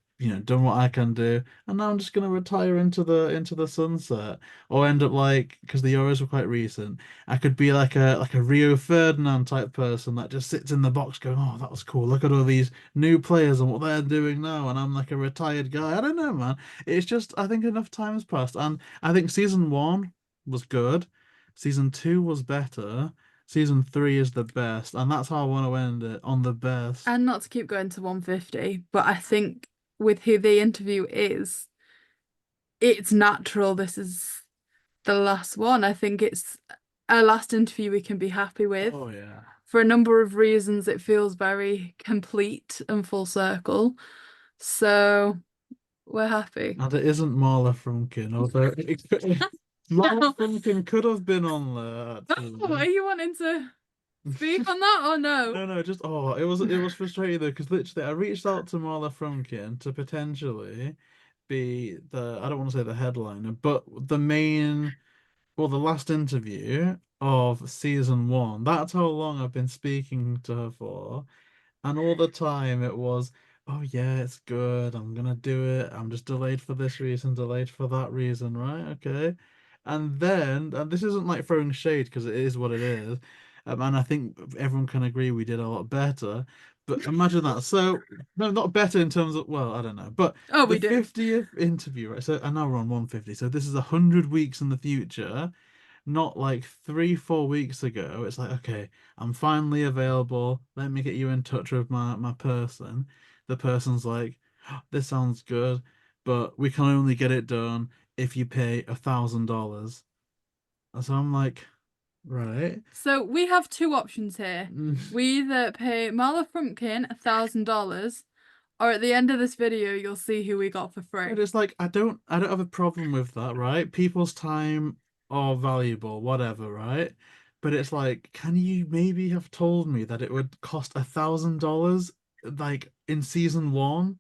done what I can do, and now I'm just gonna retire into the sunset, or end up like because the Euros were quite recent. I could be like a Rio Ferdinand type person that just sits in the box going, "Oh, that was cool. Look at all these new players and what they're doing now." And I'm like a retired guy. I don't know, man. It's just I think enough time has passed, and I think season one was good. Season two was better. Season three is the best, and that's how I want to end it on the best. And not to keep going to 150, but I think with who the interview is, it's natural this is the last one. I think it's a last interview we can be happy with. Oh yeah. For a number of reasons, it feels very complete and full circle. So we're happy. And it isn't Marla Frankin, although Marla Frankin could have been on there Oh, are actually. you wanting to speak on that or no? No, just it was frustrating though because literally I reached out to Marla Frumkin to potentially be I don't want to say the headliner, but the last interview of season one. That's how long I've been speaking to her for. And all the time it was, oh yeah, it's good. I'm gonna do it. I'm just delayed for this reason, delayed for that reason, right? Okay. And this isn't like throwing shade because it is what it is. And I think everyone can agree we did a lot better. But imagine that. So, no, not better in terms of, well, I don't know. But Oh, the we did. 50th interview, right? So, and now we're on 150. So this is 100 weeks in the future, not like 3, 4 weeks ago. It's like, okay, I'm finally available. Let me get you in touch with my person. the person's like, this sounds good, but we can only get it done if you pay $1,000. And so I'm like, right. So we have two options here. We either pay Marla Frumpkin $1,000, or at the end of this video, you'll see who we got for free. But it's like, I don't have a problem with that, right? People's time are valuable, whatever, right? But it's like, can you maybe have told me that it would cost $1,000 like in season one,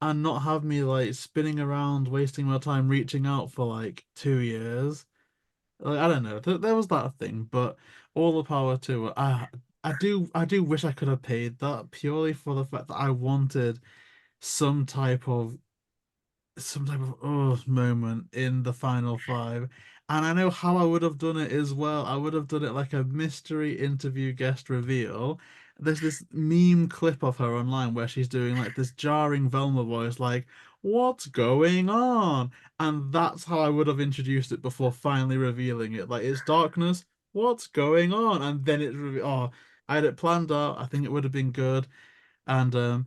and not have me like spinning around, wasting my time reaching out for like 2 years? Like, I don't know. There was that thing, but all the power to it. I do wish I could have paid that, purely for the fact that I wanted some type of moment in the final five. And I know how I would have done it as well. I would have done it like a mystery interview guest reveal. There's this meme clip of her online where she's doing like this jarring Velma voice, like, what's going on? And that's how I would have introduced it before finally revealing it. Like, it's darkness, what's going on? And then I had it planned out. I think it would have been good. And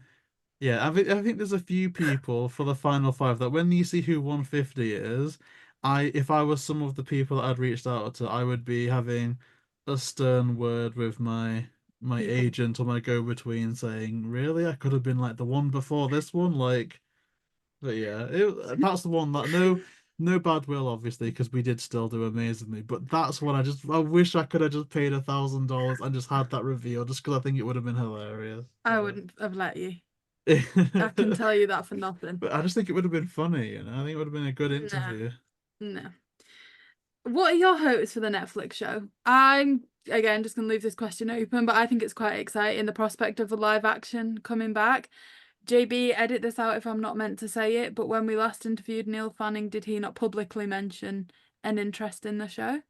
yeah, I think there's a few people for the final five that when you see who 150 is, if I was some of the people that I'd reached out to, I would be having a stern word with my agent or my go-between saying, really? I could have been like the one before this one, like. But yeah, that's the one that no bad will, obviously, because we did still do amazingly. But that's what I wish I could have just paid $1,000 and just had that reveal, just because I think it would have been hilarious. I wouldn't have let you. I I can tell you that for nothing. But I just think it would have been funny, you know. I think it would have been a good Nah. interview. No. What are your hopes for the Netflix show? I'm again just gonna leave this question open, but I think it's quite exciting, the prospect of the live action coming back. JayBee, edit this out if I'm not meant to say it, but when we last interviewed Neil Fanning, did he not publicly mention an interest in the show?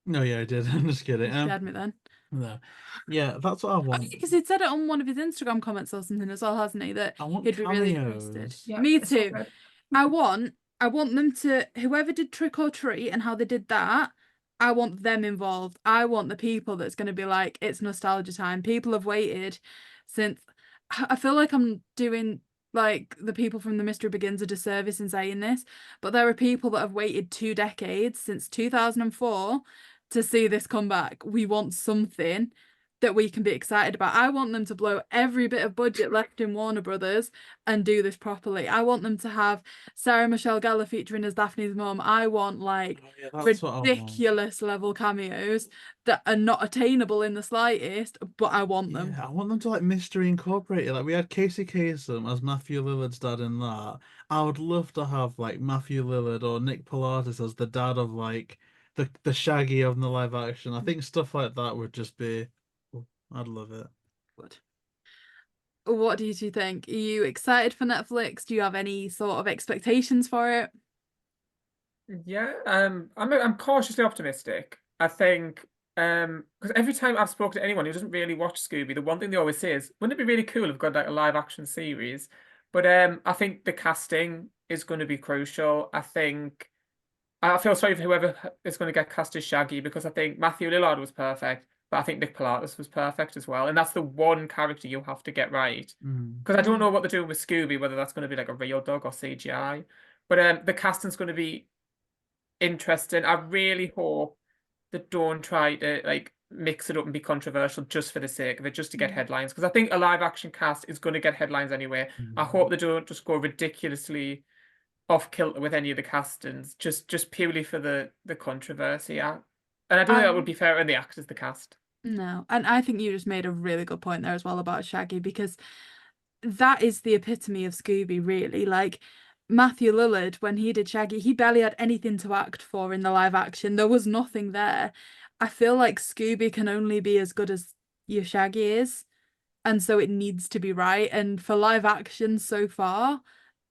No, yeah, I did. I'm just kidding. You scared me then. No. Yeah, that's what I want. Because he'd said it on one of his Instagram comments or something as well, hasn't he? That I want he'd be really cameos. interested. Yeah, Me it's all too. good. I want them to, whoever did Trick or Treat and how they did that, I want them involved. I want the people that's going to be like, it's nostalgia time. People have waited since, I feel like I'm doing like the people from The Mystery Begins a disservice in saying this, but there are people that have waited 2 decades since 2004 to see this come back. We want something that we can be excited about. I want them to blow every bit of budget left in Warner Brothers and do this properly. I want them to have Sarah Michelle Gellar featuring as Daphne's mum. I want like That's what I want. ridiculous level cameos that are not attainable in the slightest, but I want them. Yeah, I want them to like mystery incorporate it. Like we had Casey Kasem as Matthew Lillard's dad in that. I would love to have like Matthew Lillard or Nick Pilatus as the dad of like the Shaggy of the live action. I think stuff like that would just be. I'd love it. Good. What do you two think? Are you excited for Netflix? Do you have any sort of expectations for it? Yeah, I'm cautiously optimistic. I think because every time I've spoken to anyone who doesn't really watch Scooby, the one thing they always say is, wouldn't it be really cool if we got like a live action series? But I think the casting is going to be crucial. I feel sorry for whoever is going to get cast as Shaggy, because I think Matthew Lillard was perfect, but I think Nick Pilatus was perfect as well. And that's the one character you have to get right. Because I don't know what they're doing with Scooby, whether that's going to be like a real dog or CGI. But the casting's going to be interesting. I really hope they don't try to like mix it up and be controversial just for the sake of it, just to get headlines. Because I think a live action cast is going to get headlines anyway. I hope they don't just go ridiculously off kilter with any of the castings, just purely for the controversy. And I don't think that would be fair on the actors, the cast. No, and I think you just made a really good point there as well about Shaggy, because that is the epitome of Scooby, really. Like Matthew Lillard, when he did Shaggy, he barely had anything to act for in the live action. There was nothing there. I feel like Scooby can only be as good as your Shaggy is, and so it needs to be right. And for live action so far,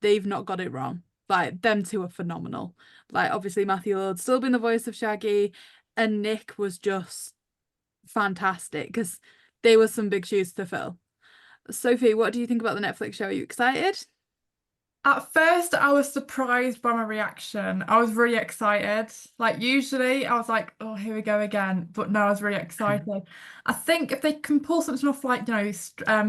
they've not got it wrong. Like them two are phenomenal. Like obviously Matthew Lillard's still been the voice of Shaggy, and Nick was just fantastic, because they were some big shoes to fill. Sophie, what do you think about the Netflix show? Are you excited? At first, I was surprised by my reaction. I was really excited. Like, usually I was like, oh, here we go again. But no, I was really excited. I think if they can pull something off like,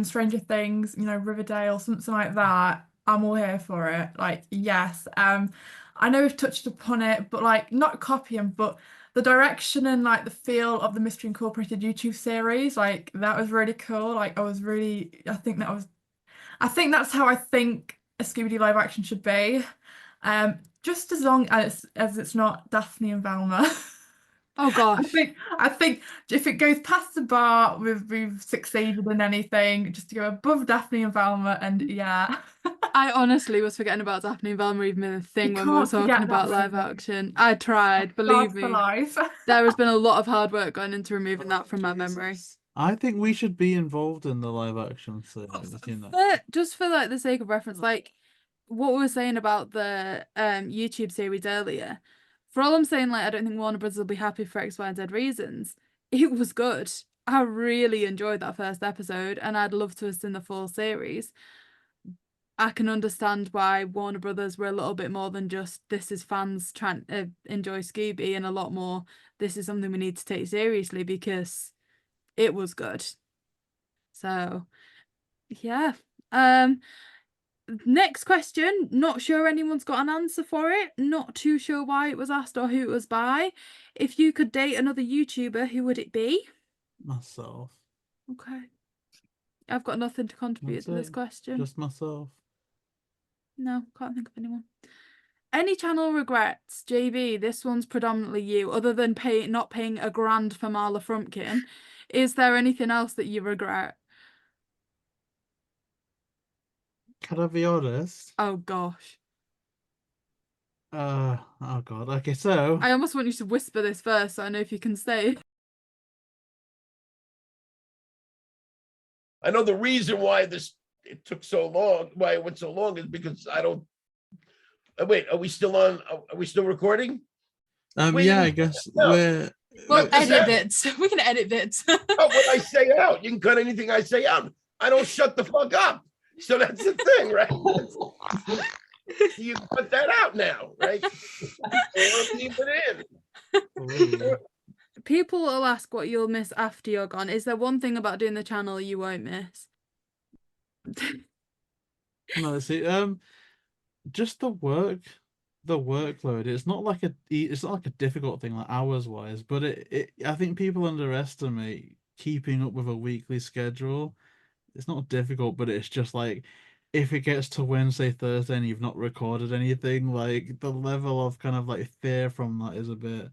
Stranger Things, Riverdale, something like that, I'm all here for it. Like, yes. I know we've touched upon it, but like not copying, but the direction and like the feel of the Mystery Incorporated YouTube series, like that was really cool. Like I think that's how I think a Scooby Doo live action should be. Just as long as it's not Daphne and Velma. Oh I gosh. think if it goes past the bar, we've succeeded in anything. Just to go above Daphne and Velma, and yeah, I honestly was forgetting about Daphne and Velma even being a thing you when we were can't talking forget that about live movie. action. I tried, God believe for me. life. There has been a lot of hard work going into removing that from my memory. I think we should be involved in the live action series, you know. But just for like the sake of reference, like what we were saying about the YouTube series earlier, for all I'm saying, like I don't think Warner Bros. Will be happy for X, Y, and Z reasons. It was good. I really enjoyed that first episode, and I'd love to have seen the full series. I can understand why Warner Brothers were a little bit more than just this is fans trying to enjoy Scooby, and a lot more this is something we need to take seriously because it was good. So yeah. Next question. Not sure anyone's got an answer for it. Not too sure why it was asked or who it was by. If you could date another YouTuber, who would it be? Myself. Okay. I've got nothing to contribute That's to this it. question. Just myself. No, can't think of anyone. Any channel regrets? JayBee, this one's predominantly you. Other than not paying $1,000 for Marla Frumpkin, is there anything else that you regret? Can I be honest? Oh gosh. Oh god. Okay, so I almost want you to whisper this first so I know if you can say. I know the reason why it took so long, why it went so long, is because I don't. Wait, are we still on? Are we still recording? Wait, yeah, I guess no. we're Well, Just edit that- bits. We can edit bits. Oh, what I say out. You can cut anything I say out. I don't shut the fuck up. So that's the thing, right? You put that out now, right? Or leave it in. People will ask what you'll miss after you're gone. Is there one thing about doing the channel you won't miss? no, see, just the workload. It's not like a difficult thing like hours wise, but I think people underestimate keeping up with a weekly schedule. It's not difficult, but it's just like if it gets to Wednesday, Thursday, and you've not recorded anything, like the level of kind of like fear from that is a bit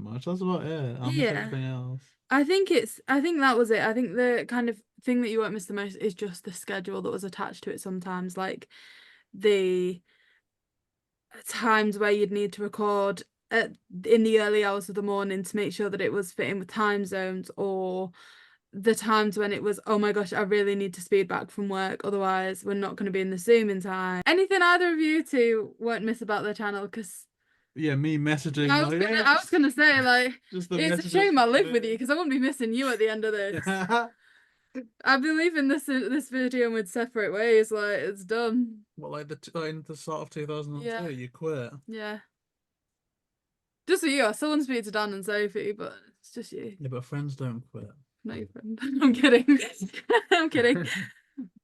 much. That's about it. I'll miss everything else. I think that was it. I think the kind of thing that you won't miss the most is just the schedule that was attached to it sometimes, like the times where you'd need to record in the early hours of the morning to make sure that it was fitting with time zones, or the times when it was, oh my gosh, I really need to speed back from work, otherwise we're not going to be in the Zoom in time. Anything either of you two won't miss about the channel? Because Yeah, me messaging. I was gonna say, like, just the it's a messages shame I from live it. with you because I wouldn't be missing you at the end of this. I believe in this video and we'd separate ways. Like, it's done. What, like in the start of 2002, Yeah. you quit? Yeah. Just for you, I still want to speak to Dan and Sophie, but it's just you. Yeah, but friends don't quit. Not your friend. I'm kidding. I'm kidding.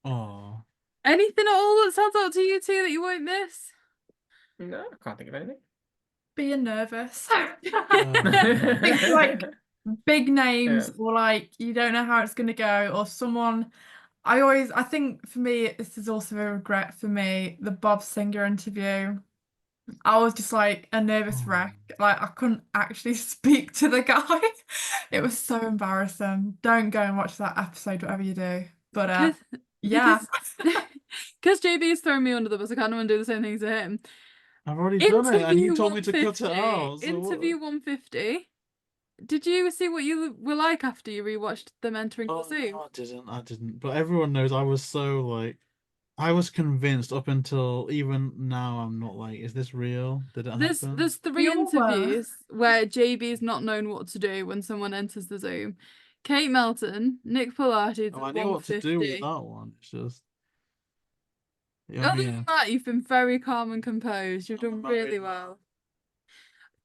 Oh, Anything at all that stands out to you two that you won't miss? No, I can't think of anything. Being nervous. Oh. It's like big names, Yeah. or like you don't know how it's gonna go, or someone. I think for me, this is also a regret for me, the Bob Singer interview. I was just like a nervous Oh. wreck. Like I couldn't actually speak to the guy. It was so embarrassing. Don't go and watch that episode, whatever you do. But yeah. Because JB's throwing me under the bus, I kind of want to do the same thing to him. I've already done it, and Interview you told me to cut it 150. out. So Interview 150. Did you see what you were like after you rewatched them entering Oh, the Zoom? no, I didn't. But everyone knows I was so like, I was convinced up until even now. I'm not like, is this real? Did it happen? There's 3 You were. interviews where JB's not known what to do when someone enters the Zoom. Kate Melton, Nick Pilates, Oh, I knew what to do with 150. that one. It's just Yeah, Other yeah. than that, you've been very calm and composed. You've done really well.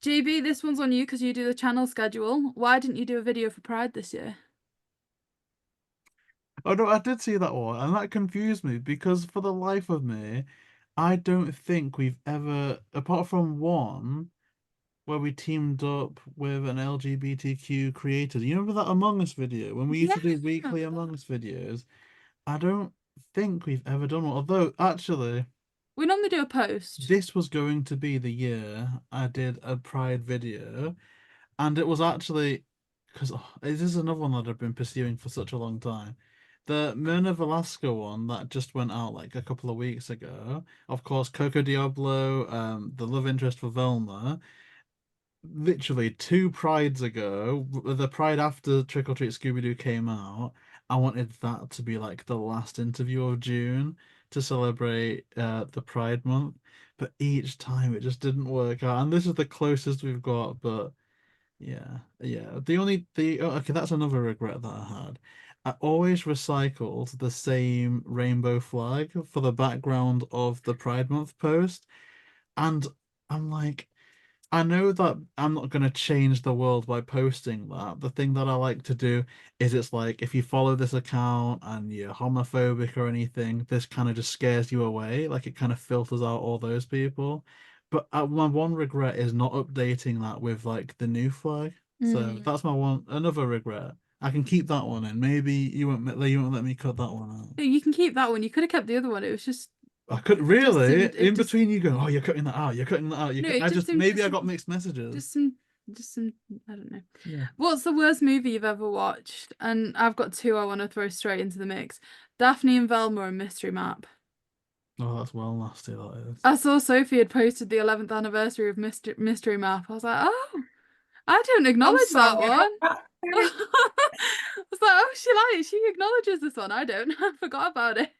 JayBee, this one's on you because you do the channel schedule. Why didn't you do a video for Pride this year? Oh no, I did see that one, and that confused me because for the life of me, I don't think we've ever, apart from one, where we teamed up with an LGBTQ creator. You remember that Among Us video when we used to do weekly Among Us videos? I don't think we've ever done one. Although, actually, We normally do a post. this was going to be the year I did a Pride video, and it was actually because this is another one that I've been pursuing for such a long time. The Myrna Velasco one that just went out like a couple of weeks ago. Of course, Coco Diablo, the love interest for Velma. Literally 2 prides ago, the pride after Trick or Treat Scooby Doo came out, I wanted that to be like the last interview of June to celebrate the Pride month. But each time it just didn't work out. And this is the closest we've got, but yeah. Okay, that's another regret that I had. I always recycled the same rainbow flag for the background of the Pride Month post. And I'm like, I know that I'm not going to change the world by posting that. The thing that I like to do is it's like if you follow this account and you're homophobic or anything, this kind of just scares you away. Like it kind of filters out all those people. But my one regret is not updating that with like the new flag. So that's my another regret. I can keep that one in. Maybe you won't let me cut that one out. You can keep that one. You could have kept the other one. It was just I could really it in just- between you going, oh, you're cutting that out, you're cutting that out. No, it I just just seemed maybe I just- got mixed messages. just some I don't know. Yeah. What's the worst movie you've ever watched? And I've got two I want to throw straight into the mix. Daphne and Velma and Mystery Map. Oh, that's well nasty, that is. I saw Sophie had posted the 11th anniversary of Mystery Map. I was like, oh, I don't acknowledge that sorry. one. I was like, oh, she acknowledges this one. I don't. I forgot about it.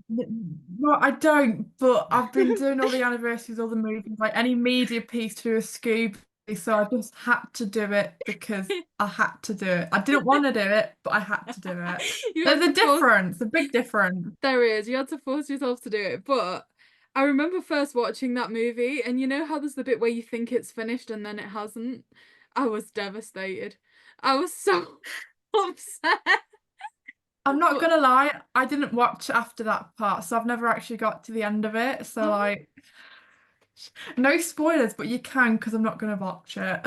No, I don't, but I've been doing all the anniversaries, all the movies, like any media piece to a Scoob, so I just had to do it because I had to do it. I didn't want to do it, but I had to do it. There's a difference, a big difference. There is. You had to force yourself to do it. But I remember first watching that movie, and you know how there's the bit where you think it's finished and then it hasn't? I was devastated. I was so upset. I'm not gonna lie, I didn't watch after that part, so I've never actually got to the end of it. So like, no spoilers, but you can because I'm not gonna watch it.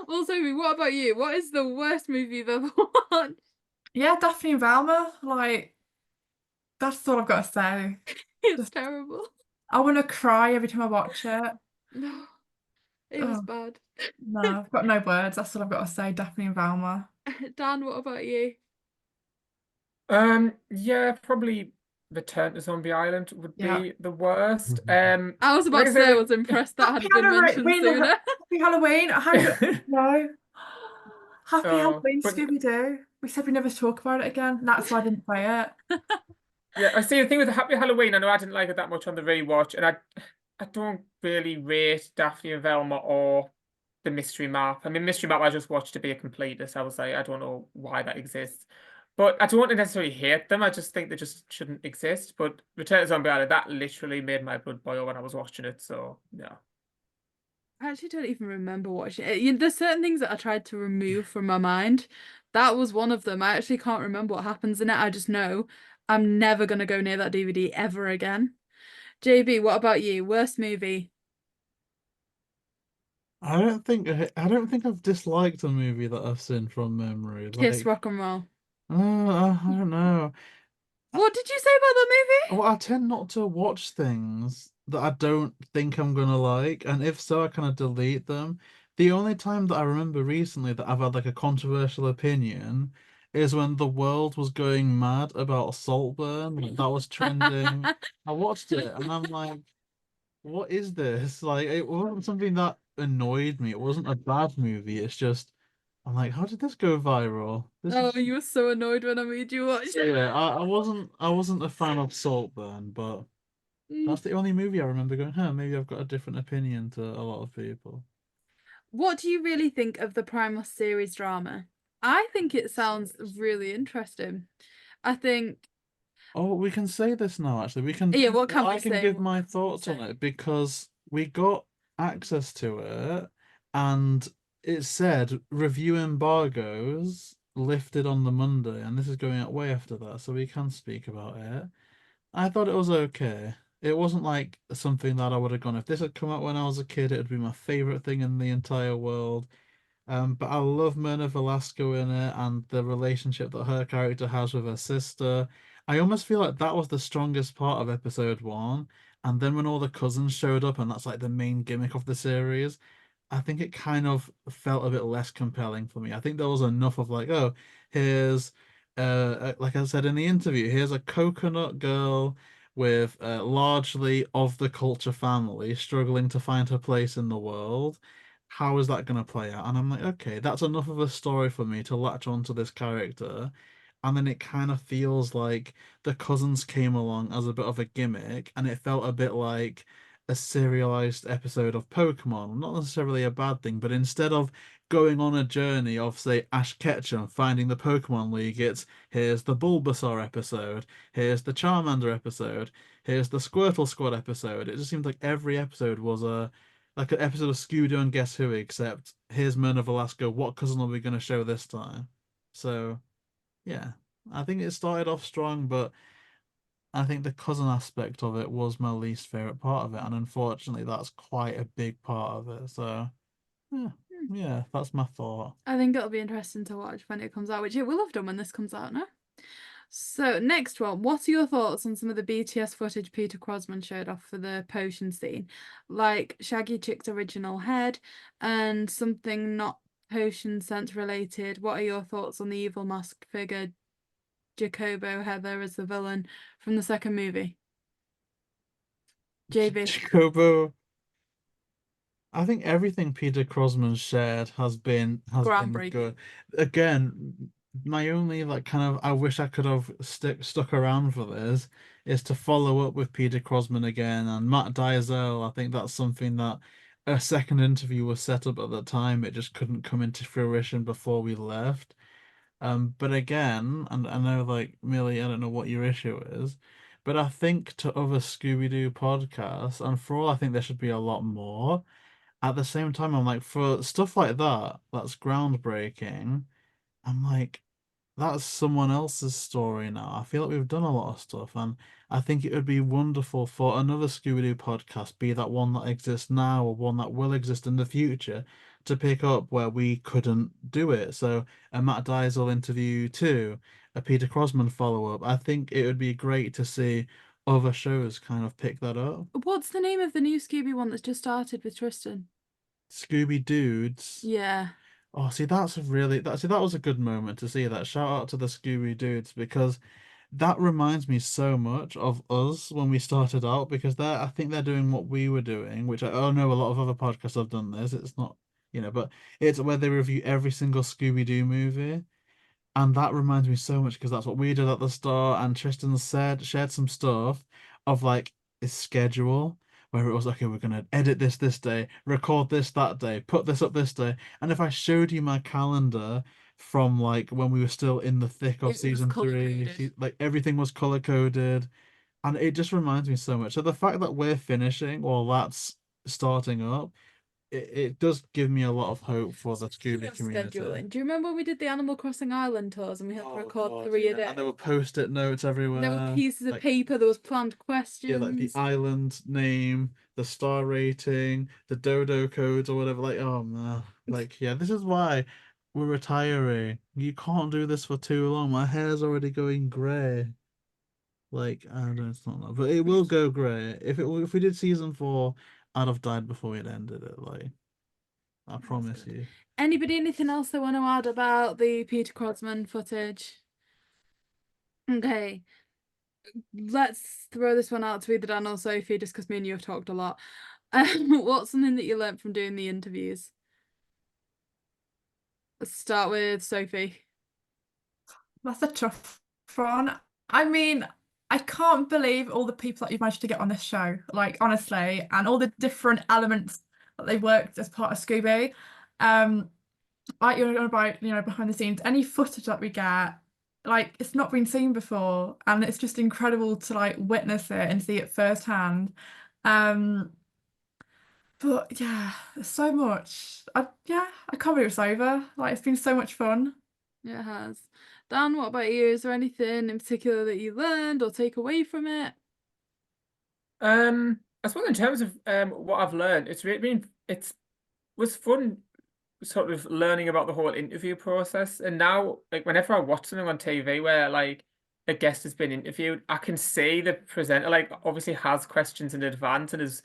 Well, Sophie, what about you? What is the worst movie you've ever watched? Yeah, Daphne and Velma, like that's all I've got to say. It's terrible. I want to cry every time I watch it. No, it was Oh. bad. No, I've got no words. That's all I've got to say. Daphne and Velma. Dan, what about you? Yeah, probably Return to Zombie Island would Yeah. be the worst. I was about like to I say I said, was impressed that Happy had been mentioned Halloween, sooner. Happy Halloween. No. Happy Oh, Halloween, but- Scooby Doo. We said we never talk about it again. That's why I didn't play it. Yeah, I see the thing with the Happy Halloween. I know I didn't like it that much on the rewatch, and I don't really rate Daphne and Velma or the Mystery Map. I mean, Mystery Map I just watched to be a completist. I was like, I don't know why that exists. But I don't necessarily hate them. I just think they just shouldn't exist. But Return to Zombie Island, that literally made my blood boil when I was watching it. So yeah. I actually don't even remember watching it. There's certain things that I tried to remove from my mind. That was one of them. I actually can't remember what happens in it. I just know I'm never going to go near that DVD ever again. JayBee, what about you? Worst movie? I don't think I've disliked a movie that I've seen from memory. Kiss Rock and Roll. I don't know. What did you say about that movie? Well, I tend not to watch things that I don't think I'm gonna like, and if so, I kind of delete them. The only time that I remember recently that I've had like a controversial opinion is when the world was going mad about Saltburn. Like, that was trending. I watched it and I'm like, what is this? Like, it wasn't something that annoyed me. It wasn't a bad movie. It's just, I'm like, how did this go viral? This Oh, is... you were so annoyed when I made you watch it. Yeah, I wasn't a fan of Saltburn, but that's the only movie I remember going, huh, maybe I've got a different opinion to a lot of people. What do you really think of the Primus series drama? I think it sounds really interesting. I think Oh, we can say this now, actually. We can. Yeah, what can I we can say? give What my can we thoughts on say? it because we got access to it and it said review embargoes lifted on the Monday, and this is going out way after that, so we can speak about it. I thought it was okay. It wasn't like something that I would have gone. If this had come out when I was a kid, it would be my favorite thing in the entire world. But I love Myrna Velasco in it and the relationship that her character has with her sister. I almost feel like that was the strongest part of episode one. And then when all the cousins showed up, and that's like the main gimmick of the series, I think it kind of felt a bit less compelling for me. I think there was enough of like, oh, here's, like I said in the interview, here's a coconut girl with largely of the culture family struggling to find her place in the world. How is that going to play out? And I'm like, okay, that's enough of a story for me to latch onto this character. And then it kind of feels like the cousins came along as a bit of a gimmick, and it felt a bit like a serialized episode of Pokemon. Not necessarily a bad thing, but instead of going on a journey of, say, Ash Ketchum finding the Pokemon League, it's here's the Bulbasaur episode, here's the Charmander episode, here's the Squirtle Squad episode. It just seemed like every episode was a like an episode of Scooby Doo and Guess Who, except here's Myrna Velasco. What cousin are we going to show this time? So, yeah, I think it started off strong, but I think the cousin aspect of it was my least favorite part of it, and unfortunately, that's quite a big part of it. So, yeah, yeah, that's my thought. I think it'll be interesting to watch when it comes out, which it will have done when this comes out now. So, next one. What are your thoughts on some of the BTS footage Peter Crosman showed off for the potion scene? Like Shaggy Chick's original head and something not potion scent related. What are your thoughts on the evil masked figure, Jacobo Heather, as the villain from the second movie? JayBee. Jacobo, I think everything Peter Crosman shared has been Groundbreaking. good. Again, my only like kind of I wish I could have stuck around for this is to follow up with Peter Crosman again and Matt Diesel. I think that's something that a second interview was set up at the time. It just couldn't come into fruition before we left. But again, and I know like Millie, I don't know what your issue is, but I think to other Scooby Doo podcasts, and for all I think there should be a lot more. At the same time, I'm like, for stuff like that, that's groundbreaking. I'm like, that's someone else's story now. I feel like we've done a lot of stuff, and I think it would be wonderful for another Scooby Doo podcast, be that one that exists now or one that will exist in the future, to pick up where we couldn't do it. So a Matt Diesel interview too, a Peter Crosman follow up. I think it would be great to see other shows kind of pick that up. What's the name of the new Scooby one that's just started with Tristan? Scooby Dudes. Yeah. Oh, see, that was a good moment to see that. Shout out to the Scooby Dudes because that reminds me so much of us when we started out because I think they're doing what we were doing, which I know a lot of other podcasts have done this. It's not, but it's where they review every single Scooby Doo movie. And that reminds me so much because that's what we did at the start. And Tristan shared some stuff of like his schedule where it was okay, we're gonna edit this day, record this that day, put this up this day. And if I showed you my calendar from like when we were still in the thick It of was season three, color-coded. like everything was color coded, and it just reminds me so much. So the fact that we're finishing or that's starting up, it does give me a lot of hope for the Speaking Scooby of community. scheduling, do you remember when we did the Animal Crossing Island tours and we had to Oh, record God, 3 a yeah. day? And there were post-it notes everywhere. There were pieces of Like, paper, there was planned yeah, like the questions. island name, the star rating, the dodo codes or whatever. Like, oh man. Like, yeah, this is why we're retiring. You can't do this for too long. My hair's already going grey. Like, I don't know, it's not, but it will go grey. If we did season 4, I'd have died before we'd ended it. Like, I promise you. Anybody, anything else they want to add about the Peter Crosman footage? Okay, let's throw this one out to either Dan or Sophie, just because me and you have talked a lot. What's something that you learned from doing the interviews? Let's start with Sophie. That's a tough one. I mean, I can't believe all the people that you've managed to get on this show, like honestly, and all the different elements that they worked as part of Scooby. Like you're about, behind the scenes, any footage that we get like it's not been seen before, and it's just incredible to like witness it and see it firsthand. Um, but yeah, there's so much. I can't believe it's over. Like it's been so much fun. Yeah, it has. Dan, what about you? Is there anything in particular that you learned or take away from it? I suppose in terms of what I've learned, it's really been was fun sort of learning about the whole interview process. And now, like whenever I watch something on TV where like a guest has been interviewed, I can see the presenter like obviously has questions in advance and is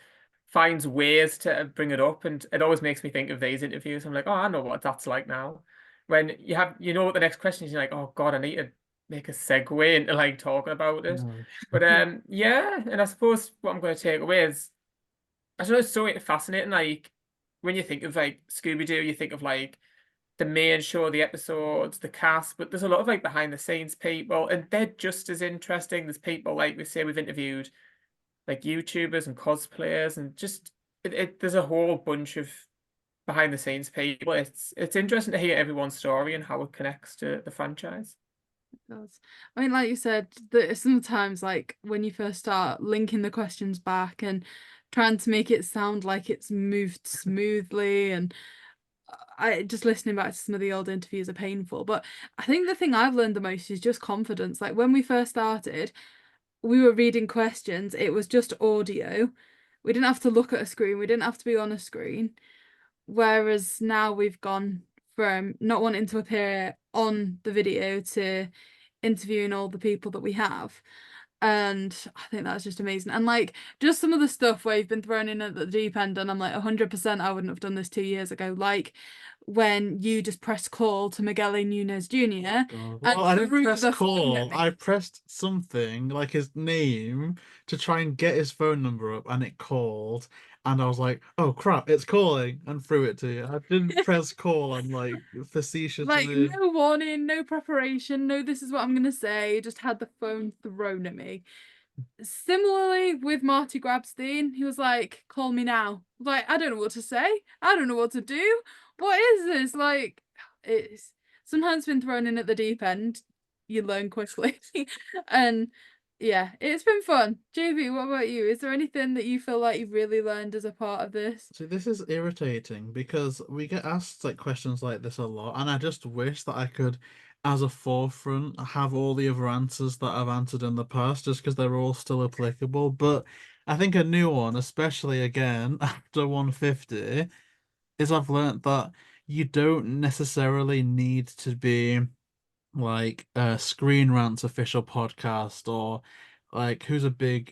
finds ways to bring it up, and it always makes me think of these interviews. I'm like, oh, I know what that's like now. When you know what the next question is, you're like, oh God, I need to make a segue into like talking about it. No. But yeah, and I suppose what I'm going to take away is I don't know, it's so fascinating. Like when you think of like Scooby Doo, you think of like the main show, the episodes, the cast, but there's a lot of like behind the scenes people, and they're just as interesting. There's people like we say we've interviewed like YouTubers and cosplayers, and just there's a whole bunch of behind the scenes people. It's interesting to hear everyone's story and how it connects to the franchise. Does. I mean, like you said, that sometimes like when you first start linking the questions back and trying to make it sound like it's moved smoothly, and I just listening back to some of the old interviews are painful. But I think the thing I've learned the most is just confidence. Like when we first started, we were reading questions, it was just audio. We didn't have to look at a screen, we didn't have to be on a screen. Whereas now we've gone from not wanting to appear on the video to interviewing all the people that we have. And I think that's just amazing. And like just some of the stuff where you've been thrown in at the deep end, and I'm like 100% I wouldn't have done this 2 years ago. Like when you just pressed call to Miguel Nunez Jr. God. and Well, I didn't threw press the phone call. at me. I pressed something like his name to try and get his phone number up, and it called. And I was like, "Oh crap, it's calling!" and threw it to you. I didn't press call. I'm like Like facetiously. no warning, no preparation, no this is what I'm gonna say, just had the phone thrown at me. Similarly with Marty Grabstein, he was like, call me now. Like, I don't know what to say. I don't know what to do. What is this? Like, it's sometimes been thrown in at the deep end. You learn quickly. And yeah, it's been fun. JB, what about you? Is there anything that you feel like you've really learned as a part of this? See, this is irritating because we get asked like questions like this a lot, and I just wish that I could, as a forefront, have all the other answers that I've answered in the past, just because they're all still applicable. But I think a new one, especially again after 150, is I've learnt that you don't necessarily need to be like Screen Rant's official podcast, or like who's a big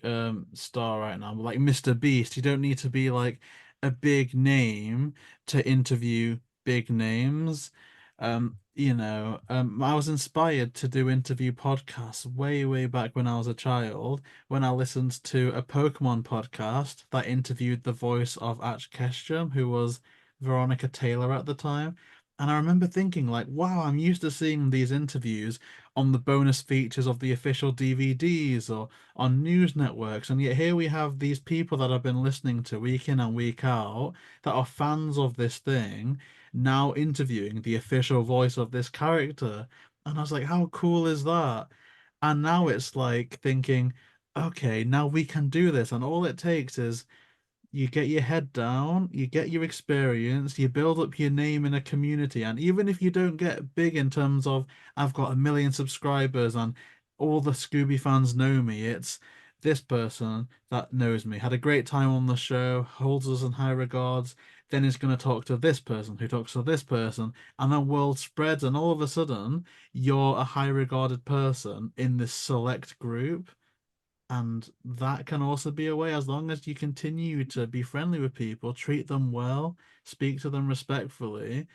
star right now, like Mr. Beast. You don't need to be like a big name to interview big names. I was inspired to do interview podcasts way back when I was a child, when I listened to a Pokemon podcast that interviewed the voice of Ash Ketchum, who was Veronica Taylor at the time. And I remember thinking, like, wow, I'm used to seeing these interviews on the bonus features of the official DVDs or on news networks. And yet here we have these people that I've been listening to week in and week out that are fans of this thing now interviewing the official voice of this character. And I was like, how cool is that? And now it's like thinking, okay, now we can do this. And all it takes is you get your head down, you get your experience, you build up your name in a community. And even if you don't get big in terms of, I've got 1 million subscribers and all the Scooby fans know me, it's this person that knows me, had a great time on the show, holds us in high regards, then is going to talk to this person who talks to this person, and then world spreads, and all of a sudden, you're a high regarded person in this select group. And that can also be a way, as long as you continue to be friendly with people, treat them well, speak to them respectfully,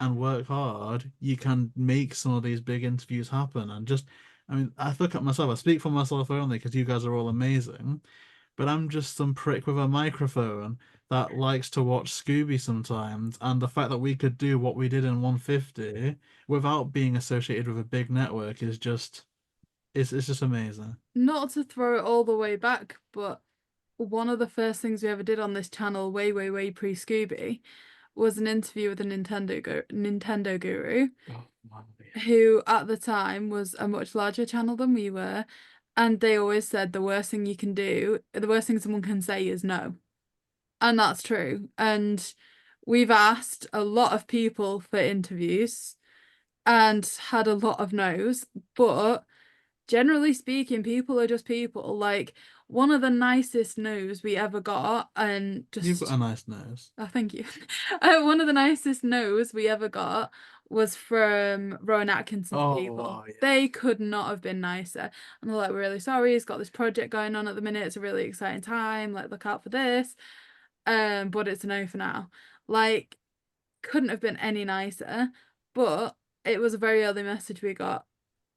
and work hard, you can make some of these big interviews happen. And just, I mean, I look at myself, I speak for myself only because you guys are all amazing, but I'm just some prick with a microphone that likes to watch Scooby sometimes. And the fact that we could do what we did in 150 without being associated with a big network is just, it's just amazing. Not to throw it all the way back, but one of the first things we ever did on this channel, way pre Scooby, was an interview with a Nintendo guru Oh, wow, yeah. who at the time was a much larger channel than we were, and they always said the worst thing someone can say is no. And that's true. And we've asked a lot of people for interviews and had a lot of no's, but generally speaking, people are just people. Like, one of the nicest no's we ever got, and You've just got a nice nose. oh, thank you. One of the nicest no's we ever got was from Rowan Atkinson's Oh, people. wow, yeah. They could not have been nicer. And they're like, we're really sorry, he's got this project going on at the minute. It's a really exciting time. Like, look out for this. But it's a no for now. Like, couldn't have been any nicer. But it was a very early message we got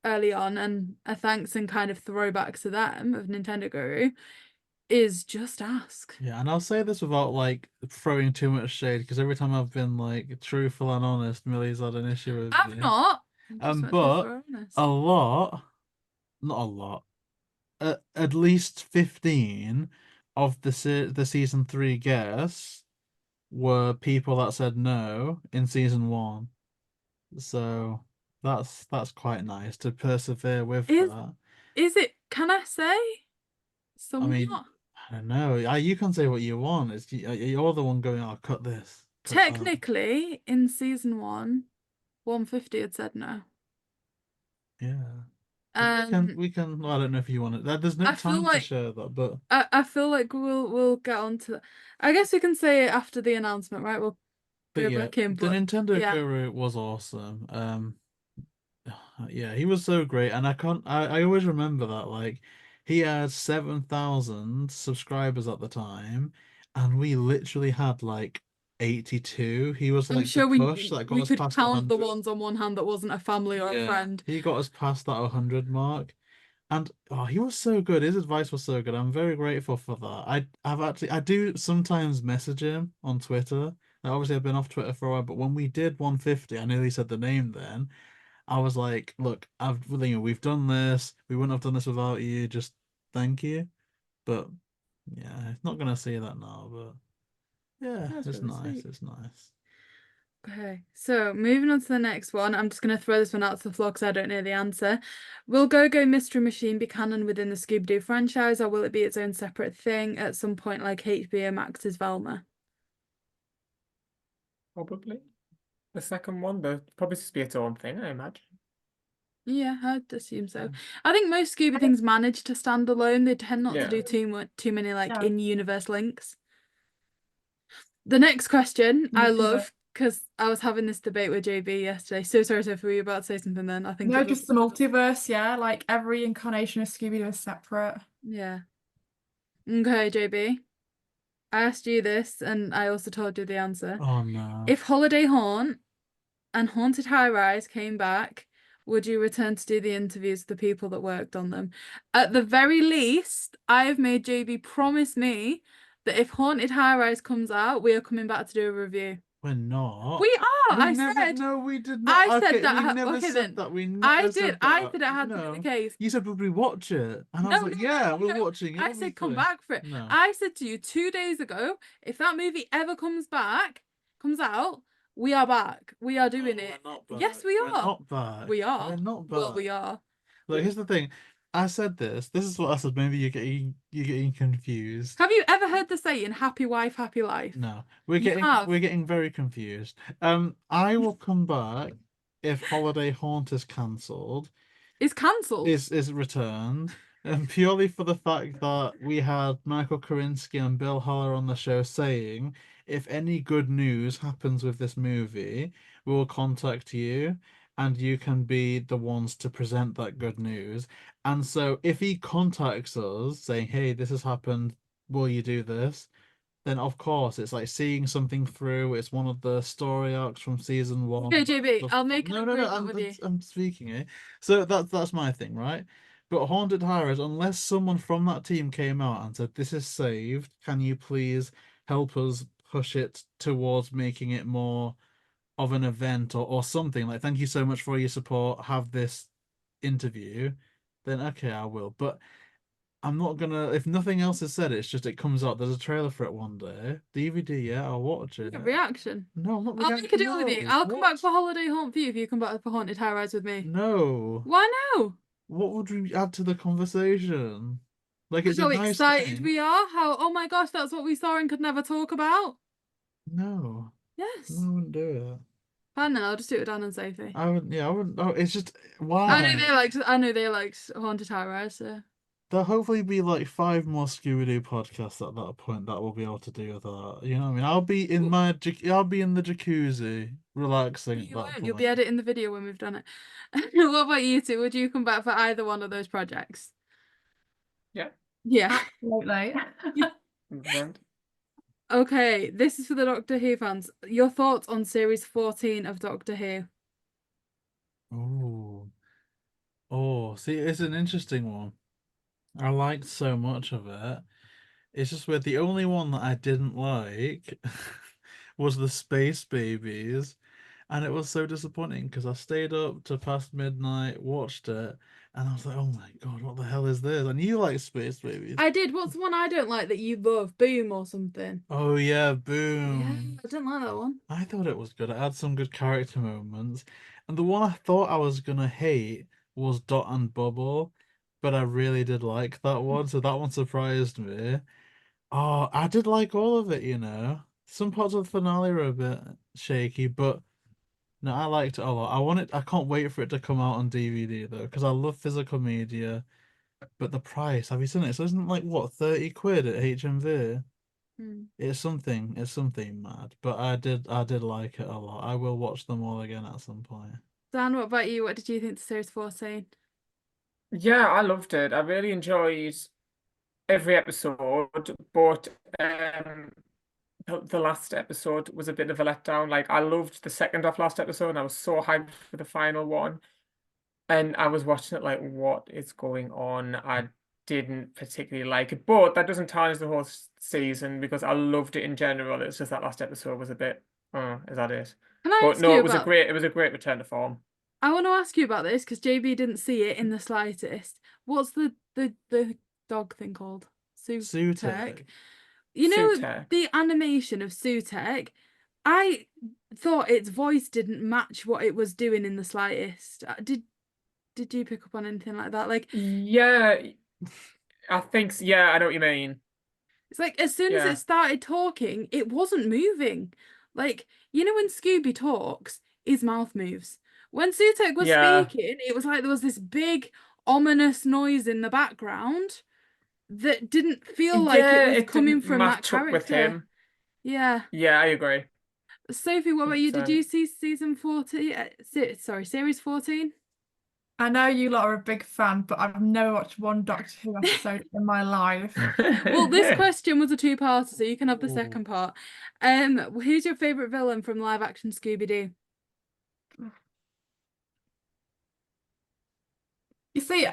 early on, and a thanks and kind of throwback to them of Nintendo Guru is just ask. Yeah, and I'll say this without like throwing too much shade, because every time I've been like truthful and honest, Millie's had an issue with I'm you. not. I'm just much But more honest. a lot, not a lot, at least 15 of the season 3 guests were people that said no in season 1. So that's quite nice to persevere with that. Is it? Can I say? I mean, Somewhat. I don't know. You can say what you want. You're the one going, "I'll cut this." cut that." Technically, in season 1, 150 had said no. Yeah. We can. Well, I don't know if you want it. There's no I feel time to like- share that, but I feel like we'll get on to that. I guess we can say it after the announcement, right? We'll go yeah, back in. the But Nintendo yeah. Guru was awesome. Yeah, he was so great, and I always remember that, like, he had 7,000 subscribers at the time, and we literally had like 82. He was I'm like sure the push that got we us could past count the 100. ones on one hand that wasn't a family or a Yeah, friend. he got us past that 100 mark, and he was so good. His advice was so good. I'm very grateful for that. I do sometimes message him on Twitter. Now, obviously, I've been off Twitter for a while, but when we did 150, I nearly said the name then. I was like, look, we've done this. We wouldn't have done this without you. Just thank you. But yeah, it's not gonna say that now. But yeah, That's it's really nice. sweet. It's nice. Okay, so moving on to the next one. I'm just going to throw this one out to the floor because I don't know the answer. Will Go-Go Mystery Machine be canon within the Scooby Doo franchise, or will it be its own separate thing at some point, like HBO Max's Velma? Probably. The second one, the probably just be its own thing, I imagine. Yeah, I'd assume so. I think most Scooby things manage to stand alone. They tend not to do too many like Yeah. in-universe links. The next question I love, because I was having this debate with JayBee yesterday. So sorry, Sophie, were you about to say something then? I think No, it was... just the multiverse, yeah. Like every incarnation of Scooby Doo is separate. Yeah. Okay, JayBee. I asked you this, and I also told you the answer. Oh no. If Holiday Haunt and Haunted High Rise came back, would you return to do the interviews with the people that worked on them? At the very least, I have made JayBee promise me that if Haunted High Rise comes out, we are coming back to do a review. We're not. We are. We I never, said. no, we did not. I said Okay, that. we never Okay, said then. that. We never I said did. I that. said it had to No. be the case. You said, would we watch it? And I No, was like, no, yeah, no, we're no. watching it. I said come obviously. back for it. No. I said to you 2 days ago, if that movie ever comes out, we are back. We are doing No, it. we're not back. Yes, we We're are. not back. We are. We're not back. Well, we are. Look, here's the thing. I said this. This is what I said. Maybe you're getting confused. Have you ever heard the saying "Happy wife, happy life"? No, You have. we're getting very confused. I will come back if Holiday Haunt is cancelled. It's cancelled. Is returned, and purely for the fact that we had Michael Korinsky and Bill Haller on the show saying, if any good news happens with this movie, we will contact you, and you can be the ones to present that good news. And so if he contacts us saying, hey, this has happened, will you do this? Then of course it's like seeing something through. It's one of the story arcs from season 1. Okay, JayBee, I'll make an no, agreement with you. I'm speaking it. So that's my thing, right? But Haunted High Rise, unless someone from that team came out and said, this is saved, can you please help us push it towards making it more of an event or something, like, thank you so much for your support, have this interview, then okay, I will. But I'm not gonna. If nothing else is said, it's just it comes out. There's a trailer for it one day. DVD, yeah, I'll watch it. A reaction. No, I'm not I'll make a deal with you. no. I'll come back What? for holiday haunt for you if you come back for haunted high rise with me. No. Why no? What would we add to the conversation? Like it's a How nice excited thing. we are! How oh my gosh, that's what we saw and could never talk about. No, Yes. I wouldn't do it. Fine then, I'll just do it with Dan and Sophie. I wouldn't. Yeah, I wouldn't. Oh, it's just I why. know they like haunted high rise. So. There'll hopefully be like 5 more Scooby Doo podcasts at that point that will be able to do that. You know what I mean? I'll be in I'll be in the jacuzzi, relaxing at You that won't. You'll be point. editing the video when we've done it. What about you two? Would you come back for either one of those projects? Yeah. Yeah. Absolutely. Rant. Okay, this is for the Doctor Who fans. Your thoughts on series 14 of Doctor Who? Oh, see, it's an interesting one. I liked so much of it. It's just weird. The only one that I didn't like was the Space Babies, and it was so disappointing because I stayed up to past midnight, watched it, and I was like, "Oh my God, what the hell is this?" And you like Space Babies? I did. What's the one I don't like that you love? Boom or something? Oh yeah, Yeah, Boom. I didn't like that one. I thought it was good. It had some good character moments, and the one I thought I was gonna hate was Dot and Bubble, but I really did like that one, so that one surprised me. Oh, I did like all of it, you know. Some parts of the finale were a bit shaky, but no, I liked it a lot. I can't wait for it to come out on DVD though, because I love physical media. But the price, have you seen it? So isn't it like what, 30 quid at HMV? Hmm. It's something mad. But I did like it a lot. I will watch them all again at some point. Dan, what about you? What did you think to series 14? Yeah, I loved it. I really enjoyed every episode, but the last episode was a bit of a letdown. Like I loved the second of last episode, and I was so hyped for the final one. And I was watching it like, what is going on? I didn't particularly like it, but that doesn't tarnish the whole season because I loved it in general. It's just that last episode was a bit, is that it? Can I But ask no, you it was about... it was a great return to form. I want to ask you about this because JB didn't see it in the slightest. What's the dog thing called? Sutek. You know, Sutek. the animation of Sutek, I thought its voice didn't match what it was doing in the slightest. Did you pick up on anything like that? Like, Yeah, I think yeah, I know what you mean. it's like as soon as Yeah. it started talking, it wasn't moving. Like, you know when Scooby talks, his mouth moves. When Sutek was Yeah. speaking, it was like there was this big ominous noise in the background that didn't feel like Yeah, it was it coming didn't from that match up with character. him. Yeah. Yeah, I agree. Sophie, what about you? Did 100%. you see season 14? Sorry, series 14? I know you lot are a big fan, but I've never watched one Doctor Who episode in my life. Well, this question was a two-parter, so you can have the Ooh. second part. Who's your favourite villain from live action Scooby Doo? You see,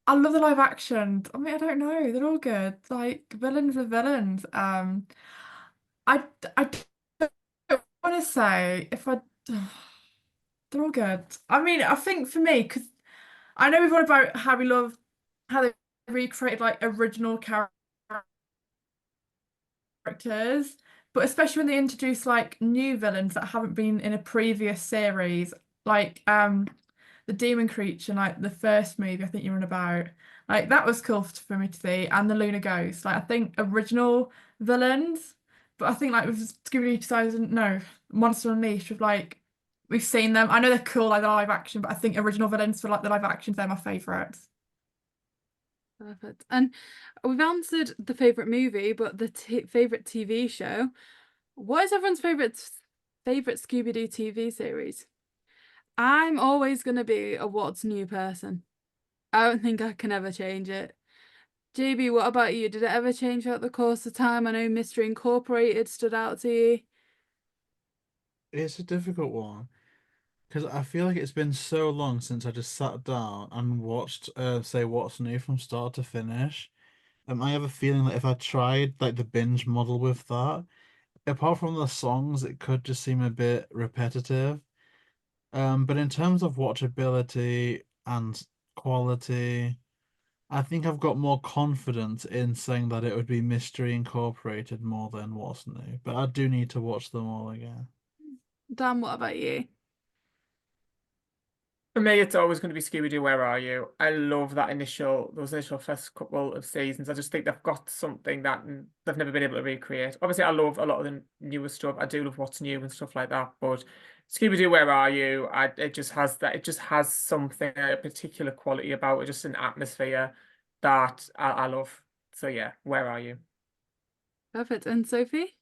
I love the live action. I mean, I don't know. They're all good. Like villains are villains. I don't want to say if I. They're all good. I mean, I think for me, because I know we've all about how we love how they recreated like original characters, but especially when they introduce like new villains that haven't been in a previous series, like the demon creature, like the first movie I think you're on about. Like that was cool for me to see, and the Lunar Ghost. Like I think original villains, but I think like with Scooby Doo 2000, no, Monster Unleashed, with like we've seen them. I know they're cool like the live action, but I think original villains for like the live actions, they're my favourites. Perfect. And we've answered the favourite movie, but the favourite TV show. What is everyone's favourite Scooby Doo TV series? I'm always going to be a what's new person. I don't think I can ever change it. JB, what about you? Did it ever change throughout the course of time? I know Mystery Incorporated stood out to you. It's a difficult one because I feel like it's been so long since I just sat down and watched, say, What's New from start to finish. I have a feeling that if I tried like the binge model with that, apart from the songs, it could just seem a bit repetitive. But in terms of watchability and quality, I think I've got more confidence in saying that it would be Mystery Incorporated more than What's New, but I do need to watch them all again. Dan, what about you? For me, it's always going to be Scooby Doo, Where Are You? I love those initial first couple of seasons. I just think they've got something that they've never been able to recreate. Obviously, I love a lot of the newer stuff. I do love What's New and stuff like that. But Scooby Doo, Where Are You? It just has that. It just has something, a particular quality about it, just an atmosphere that I love. So yeah, Where Are You? Perfect. And Sophie?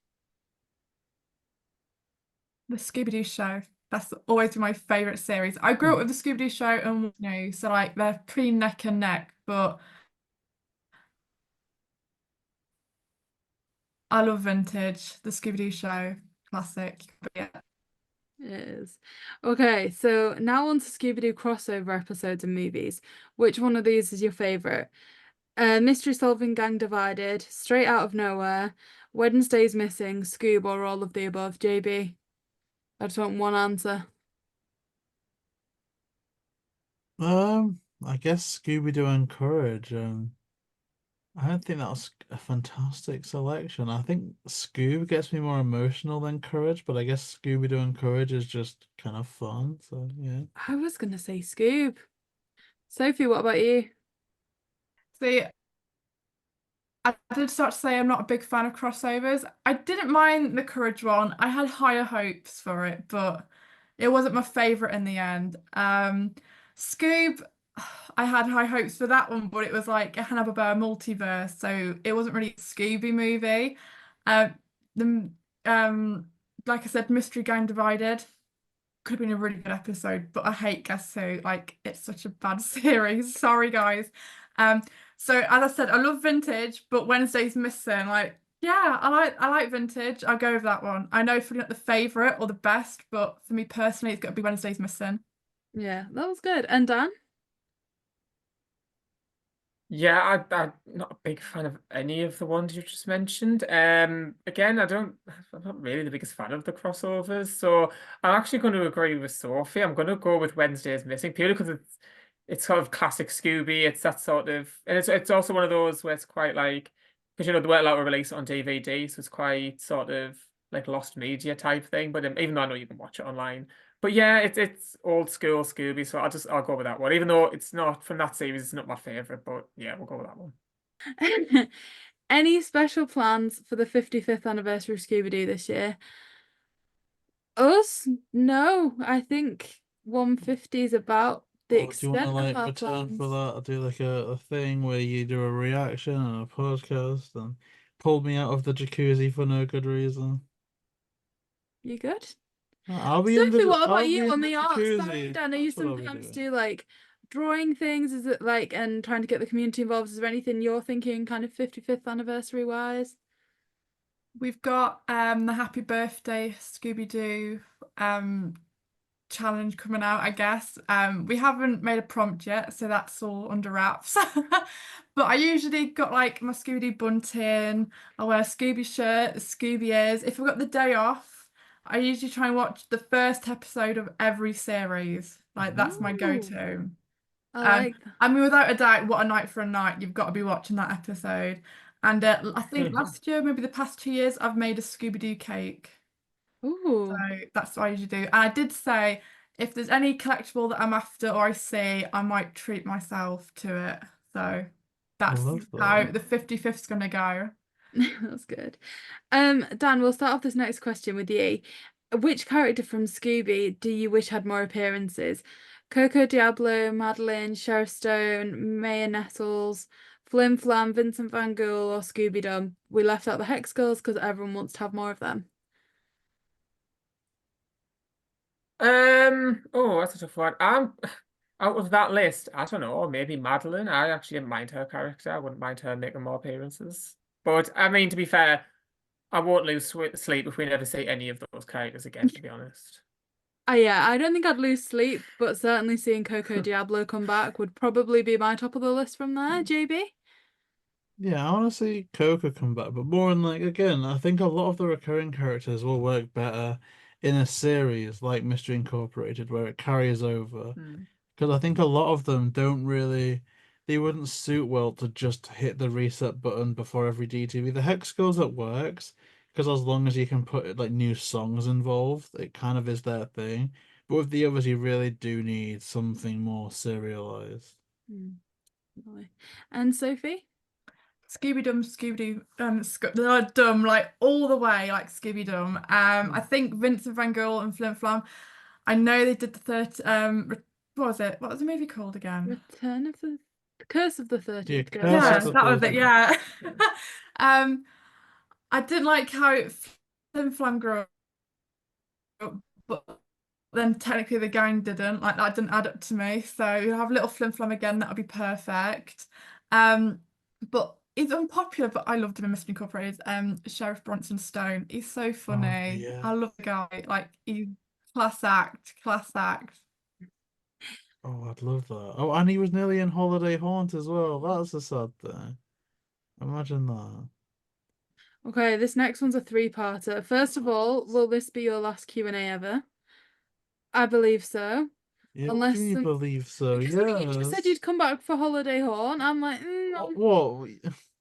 The Scooby Doo show. That's always been my favorite series. I grew up with the Scooby Doo show, and so like they're pretty neck and neck. But I love vintage. The Scooby Doo show, classic. But yeah, It is. Okay, so now on to Scooby Doo crossover episodes and movies. Which one of these is your favourite? Mystery Solving Gang Divided, Straight Out of Nowhere, Wednesday's Missing, Scoob, or all of the above? JB, I just want one answer. I guess Scooby Doo and Courage. I don't think that was a fantastic selection. I think Scoob gets me more emotional than Courage, but I guess Scooby Doo and Courage is just kind of fun. So yeah. I was gonna say Scoob. Sophie, what about you? see, I did start to say I'm not a big fan of crossovers. I didn't mind the Courage one. I had higher hopes for it, but it wasn't my favorite in the end. Scoob, I had high hopes for that one, but it was like a Hanna-Barbera multiverse, so it wasn't really a Scooby movie. The like I said, Mystery Gang Divided could have been a really good episode, but I hate Guess Who. Like, it's such a bad series. Sorry, guys. So as I said, I love vintage, but Wednesday's Missing. Like, yeah, I like vintage. I'll go with that one. I know it's probably not the favorite or the best, but for me personally, it's got to be Wednesday's Missing. Yeah, that was good. And Dan? Yeah, I'm not a big fan of any of the ones you just mentioned. Again, I'm not really the biggest fan of the crossovers, so I'm actually going to agree with Sophie. I'm going to go with Wednesday's Missing purely because it's sort of classic Scooby. It's that sort of, and it's also one of those where it's quite like, because they weren't allowed to release it on DVD, so it's quite sort of like lost media type thing. But even though I know you can watch it online. But yeah, it's old school Scooby, so I'll go with that one. Even though it's not from that series, it's not my favorite, but yeah, we'll go with that one. Any special plans for the 55th anniversary of Scooby Doo this year? Us? No, I think 150 is about the Or do you extent want to of like our return for plans. that? I'll do like a thing where you do a reaction and a podcast and pull me out of the jacuzzi for no good reason. You good? I'll be Sophie, what I'll about be you in on the the art side? jacuzzi. I know you That's what I'll be sometimes doing. do like drawing things. Is it like and trying to get the community involved? Is there anything you're thinking kind of 55th anniversary wise? We've got the Happy Birthday Scooby Doo challenge coming out, I guess. We haven't made a prompt yet, so that's all under wraps. But I usually got like my Scooby Doo bunting. I wear a Scooby shirt, a Scooby ears. If I've got the day off, I usually try and watch the first episode of every series. Like, that's my Ooh, go-to. I like that. I mean, without a doubt, what a night for a night. You've got to be watching that episode. And I think last year, maybe the past 2 years, I've made a Scooby Doo cake. So Ooh. that's what I usually do. And I did say if there's any collectible that I'm after or I see, I might treat myself to it. So that's love how that. the 55th's gonna go. That's good. Dan, we'll start off this next question with you. Which character from Scooby do you wish had more appearances? Coco Diablo, Madeline, Sheriff Stone, Maya Nettles, Flim Flam, Vincent Van Gogh, or Scooby Doo? We left out the Hex Girls because everyone wants to have more of them. Oh, that's a tough one. I'm out of that list, I don't know, maybe Madeline. I actually didn't mind her character. I wouldn't mind her making more appearances. But I mean, to be fair, I won't lose sleep if we never see any of those characters again, to be honest. Yeah, I don't think I'd lose sleep, but certainly seeing Coco Diablo come back would probably be my top of the list from there, JB. Yeah, I want to see Coco come back, but more in like again, I think a lot of the recurring characters will work better in a series like Mystery Incorporated, where it carries over. Mm. Because I think a lot of them don't really they wouldn't suit well to just hit the reset button before every DTV. The Hex Girls, it works because as long as you can put like new songs involved, it kind of is their thing. But with the others, you really do need something more serialized. Definitely. And Sophie? Scooby Doo, dumb, like all the way, like Scooby Doo. I think Vincent Van Gogh and Flim Flam. I know they did the third. What was it? What was the movie called again? Return of the Curse of the 13th Ghost. Curse Yeah, of the that was it. 13th. Yeah. I didn't like how Flim Flam grew up, but then technically the gang didn't. Like that didn't add up to me. So you have little Flim Flam again. That would be perfect. But he's unpopular. But I loved him in Mr. Incorporated. Sheriff Bronson Stone. He's so funny. yeah. I love the guy. Like he's class act. Class act. Oh, I'd love that. Oh, and he was nearly in Holiday Haunt as well. That's a sad thing. Imagine that. Okay, this next one's a three-parter. First of all, will this be your last Q&A ever? I believe so. Yeah, what Unless do you some- believe so? Because I mean, you just said Yes. you'd come back for Holiday Haunt. I'm like, What?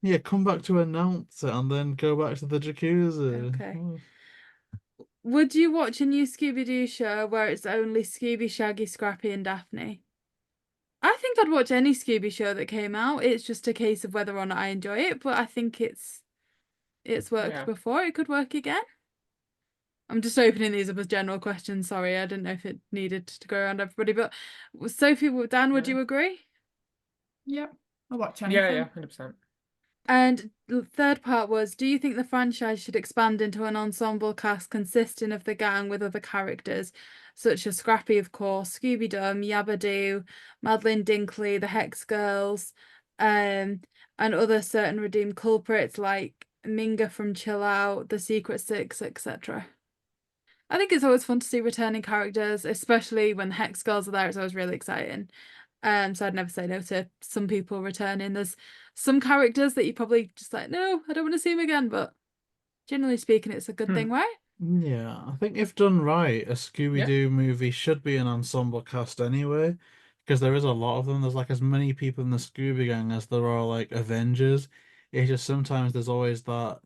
Yeah, come back to announce it and then go back to the jacuzzi. Okay. Oh. Would you watch a new Scooby Doo show where it's only Scooby, Shaggy, Scrappy, and Daphne? I think I'd watch any Scooby show that came out. It's just a case of whether or not I enjoy it, but I think it's worked Yeah. before. It could work again. I'm just opening these up as general questions. Sorry, I didn't know if it needed to go around everybody. But Sophie, Dan, would Yeah. you agree? Yep. I'll watch anything. Yeah, 100%. And the third part was, do you think the franchise should expand into an ensemble cast consisting of the gang with other characters, such as Scrappy, of course, Scooby Doo, Yabba Doo, Madeline Dinkley, the Hex Girls, and other certain redeemed culprits like Minga from Chill Out, The Secret Six, etc. I think it's always fun to see returning characters, especially when the Hex Girls are there. It's always really exciting. So I'd never say no to some people returning. There's some characters that you probably just like, no, I don't want to see them again. But generally speaking, it's a good thing, right? Yeah, I think if done right, a Scooby-Doo movie should be an ensemble cast anyway, because there is a lot of them. There's like as many people in the Scooby Gang as there are like Avengers. It's just sometimes there's always that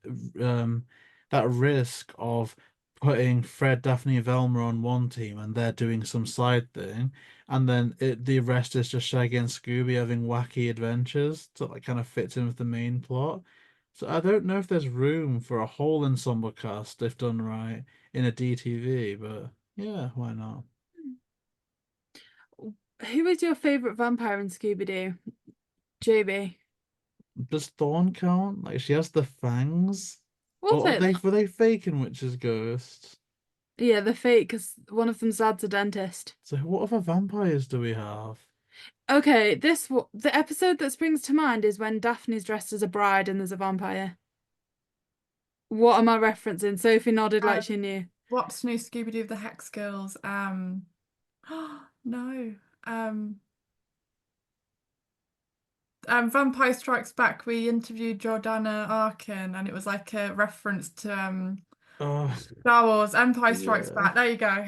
risk of putting Fred, Daphne, Velma on one team and they're doing some side thing, and then the rest is just Shaggy and Scooby having wacky adventures that like kind of fits in with the main plot. So I don't know if there's room for a whole ensemble cast if done right in a DTV, but yeah, why not? Who is your favourite vampire in Scooby Doo? JayBee. Does Thorn count? Like she has the fangs? We'll Or say that. were they faking Witch's ghost? Yeah, they're fake because one of them's dad's a dentist. So what other vampires do we have? Okay, the episode that springs to mind is when Daphne's dressed as a bride and there's a vampire. What am I referencing? Sophie nodded like she knew. What's new Scooby Doo of the Hex Girls? No. Vampire Strikes Back. We interviewed Jordana Arkin, and it was like a reference to Oh, Star Wars. Empire Strikes yeah. Back. There you go.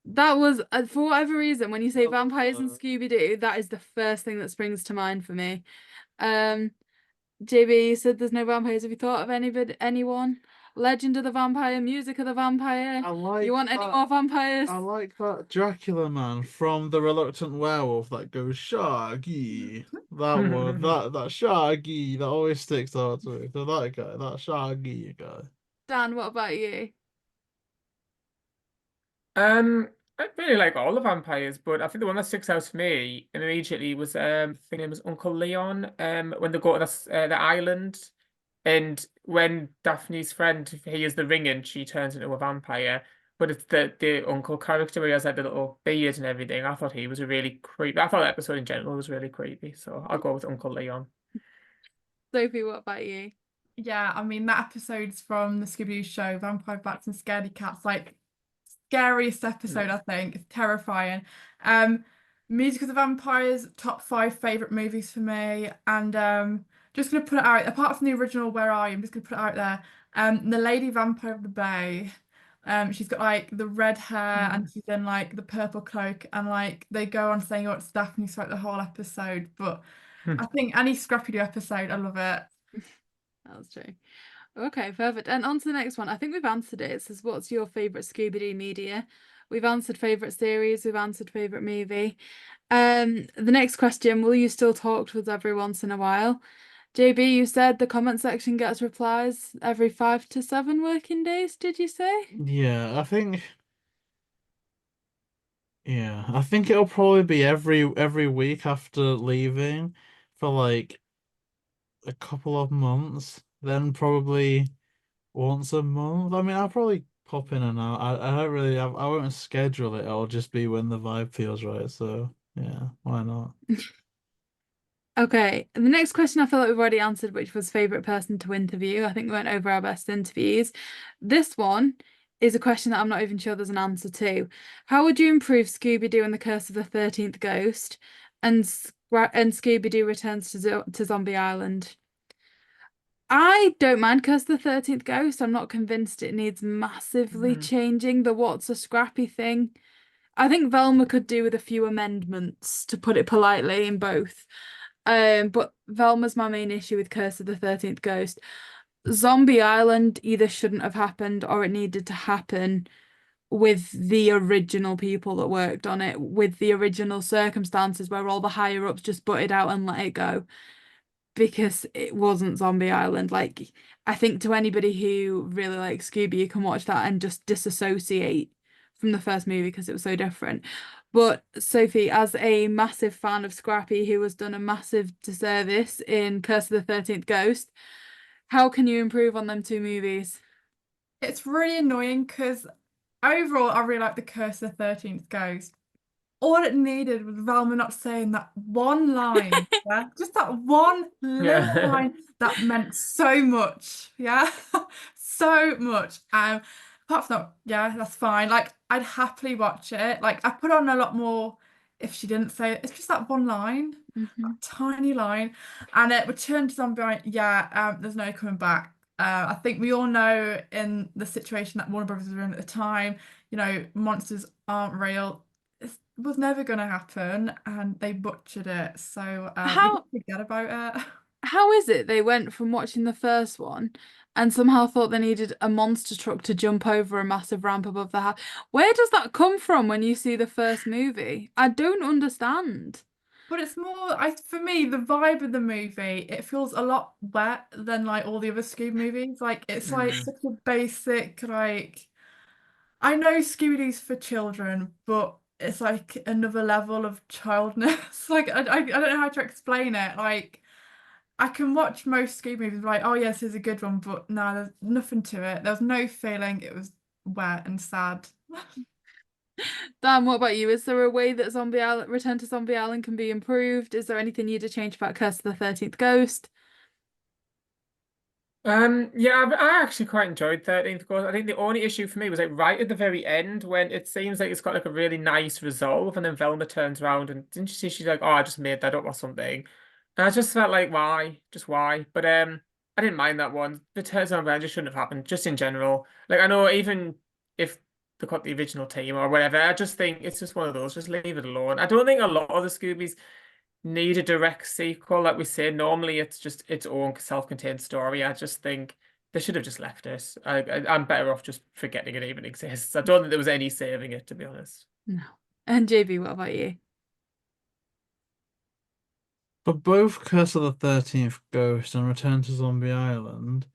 That was, for whatever reason, when you say I love vampires and that. Scooby Doo, that is the first thing that springs to mind for me. JB, you said there's no vampires. Have you thought of anyone? Legend of the Vampire, Music of the Vampire. I like You want any that. more vampires? I like that Dracula man from The Reluctant Werewolf that goes Shaggy. That one, that Shaggy, that always sticks out to me. So that guy, that Shaggy guy. Dan, what about you? I really like all the vampires, but I think the one that sticks out to me immediately was I think it was Uncle Leon. When they go to the island, and when Daphne's friend hears the ringing, she turns into a vampire. But it's the uncle character where he has like the little beard and everything. I thought he was a really creepy. I thought the episode in general was really creepy, so I'll go with Uncle Leon. Sophie, what about you? Yeah, I mean that episode's from the Scooby Doo show, Vampire Bats and Scaredy Cats. Like scariest episode, I think. It's terrifying. Music of the Vampires, top 5 favorite movies for me, and just gonna put it out. Apart from the original Where Are You, I'm just gonna put it out there. The Lady Vampire of the Bay. She's got like the red hair and she's in like the purple cloak, and like they go on saying, "Oh, it's Daphne" throughout the whole episode. But I think any Scrappy Doo episode, I love it. That's true. Okay, perfect. And on to the next one. I think we've answered it. It says, what's your favourite Scooby Doo media? We've answered favourite series, we've answered favourite movie. The next question, will you still talk to us every once in a while? JayBee, you said the comment section gets replies every 5 to 7 working days, did you say? Yeah, I think it'll probably be every week after leaving for like a couple of months, then probably once a month. I mean, I'll probably pop in and out. I don't really I won't schedule it. It'll just be when the vibe feels right. So yeah, why not? Okay, the next question I feel like we've already answered, which was favourite person to interview. I think we went over our best interviews. This one is a question that I'm not even sure there's an answer to. How would you improve Scooby Doo and the Curse of the 13th Ghost and Scooby Doo Returns to Zombie Island? I don't mind Curse of the 13th Ghost. I'm not convinced it needs massively changing the what's a scrappy thing. I think Velma could do with a few amendments, to put it politely, in both. But Velma's my main issue with Curse of the 13th Ghost. Zombie Island either shouldn't have happened or it needed to happen with the original people that worked on it, with the original circumstances where all the higher ups just butted out and let it go. Because it wasn't Zombie Island. Like, I think to anybody who really likes Scooby, you can watch that and just disassociate from the first movie because it was so different. But Sophie, as a massive fan of Scrappy, who has done a massive disservice in Curse of the 13th Ghost, how can you improve on them two movies? It's really annoying because overall, I really like the Curse of the 13th Ghost. All it needed was Velma not saying that one line, yeah? Just that one little line that meant so much, yeah? So much. Apart from that, yeah, that's fine. Like, I'd happily watch it. Like, I put on a lot more if she didn't say it. It's just that one line, that tiny line. And it returned to Zombie Island, yeah, there's no coming back. I think we all know in the situation that Warner Brothers were in at the time, you know, monsters aren't real. It was never going to happen, and they butchered it. So we forget about it. How is it they went from watching the first one and somehow thought they needed a monster truck to jump over a massive ramp above the house? Where does that come from when you see the first movie? I don't understand. But it's more, for me, the vibe of the movie, it feels a lot wet than like all the other Scooby movies. Like, it's like such a basic, like, I know Scooby-Doo's for children, but it's like another level of childness. Like, I don't know how to explain it. Like, I can watch most Scooby movies like, oh yes, this is a good one, but no, there's nothing to it. There was no feeling. It was wet and sad. Dan, what about you? Is there a way that Return to Zombie Island can be improved? Is there anything you'd change about Curse of the 13th Ghost? Yeah, I actually quite enjoyed 13th Ghost. I think the only issue for me was like right at the very end when it seems like it's got like a really nice resolve, and then Velma turns around and didn't you see she's like, oh, I just made that up or something. And I just felt like, why? Just why? But I didn't mind that one. The turns on just shouldn't have happened, just in general. Like I know even if they got the original team or whatever, I just think it's just one of those, just leave it alone. I don't think a lot of the Scoobies need a direct sequel. Like we say, normally it's just its own self-contained story. I just think they should have just left it. I'm better off just forgetting it even exists. I don't think there was any saving it, to be honest. No. And JayBee, what about you? For both Curse of the 13th Ghost and Return to Zombie Island,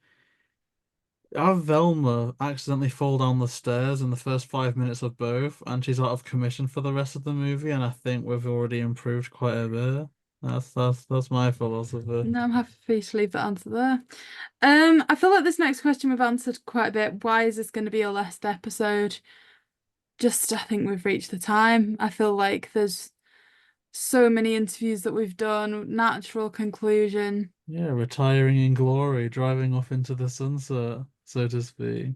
have Velma accidentally fall down the stairs in the first 5 minutes of both, and she's out of commission for the rest of the movie, and I think we've already improved quite a bit. That's my philosophy. No, I'm happy to leave that answer there. I feel like this next question we've answered quite a bit. Why is this going to be a last episode? Just, I think we've reached the time. I feel like there's so many interviews that we've done, natural conclusion. Yeah, retiring in glory, driving off into the sunset, so to speak.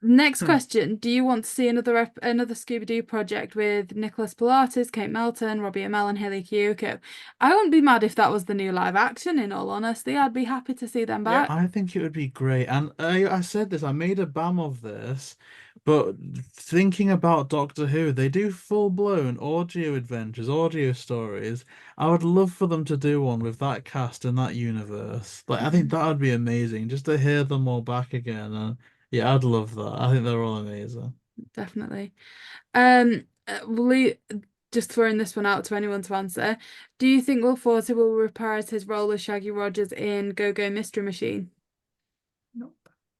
Next question. Do you want to see another Scooby Doo project with Nicholas Pilates, Kate Melton, Robbie Amell, and Haley Kiyoko? I wouldn't be mad if that was the new live action, in all honesty. I'd be happy to see them back. I think it would be great. And I said this, I made a BAM of this But thinking about Doctor Who, they do full-blown audio adventures, audio stories. I would love for them to do one with that cast in that universe. Like, I think that would be amazing, just to hear them all back again. And yeah, I'd love that. I think they're all amazing. Definitely. Just throwing this one out to anyone to answer. Do you think Will Forte will reprise his role as Shaggy Rogers in Go-Go Mystery Machine? Nope.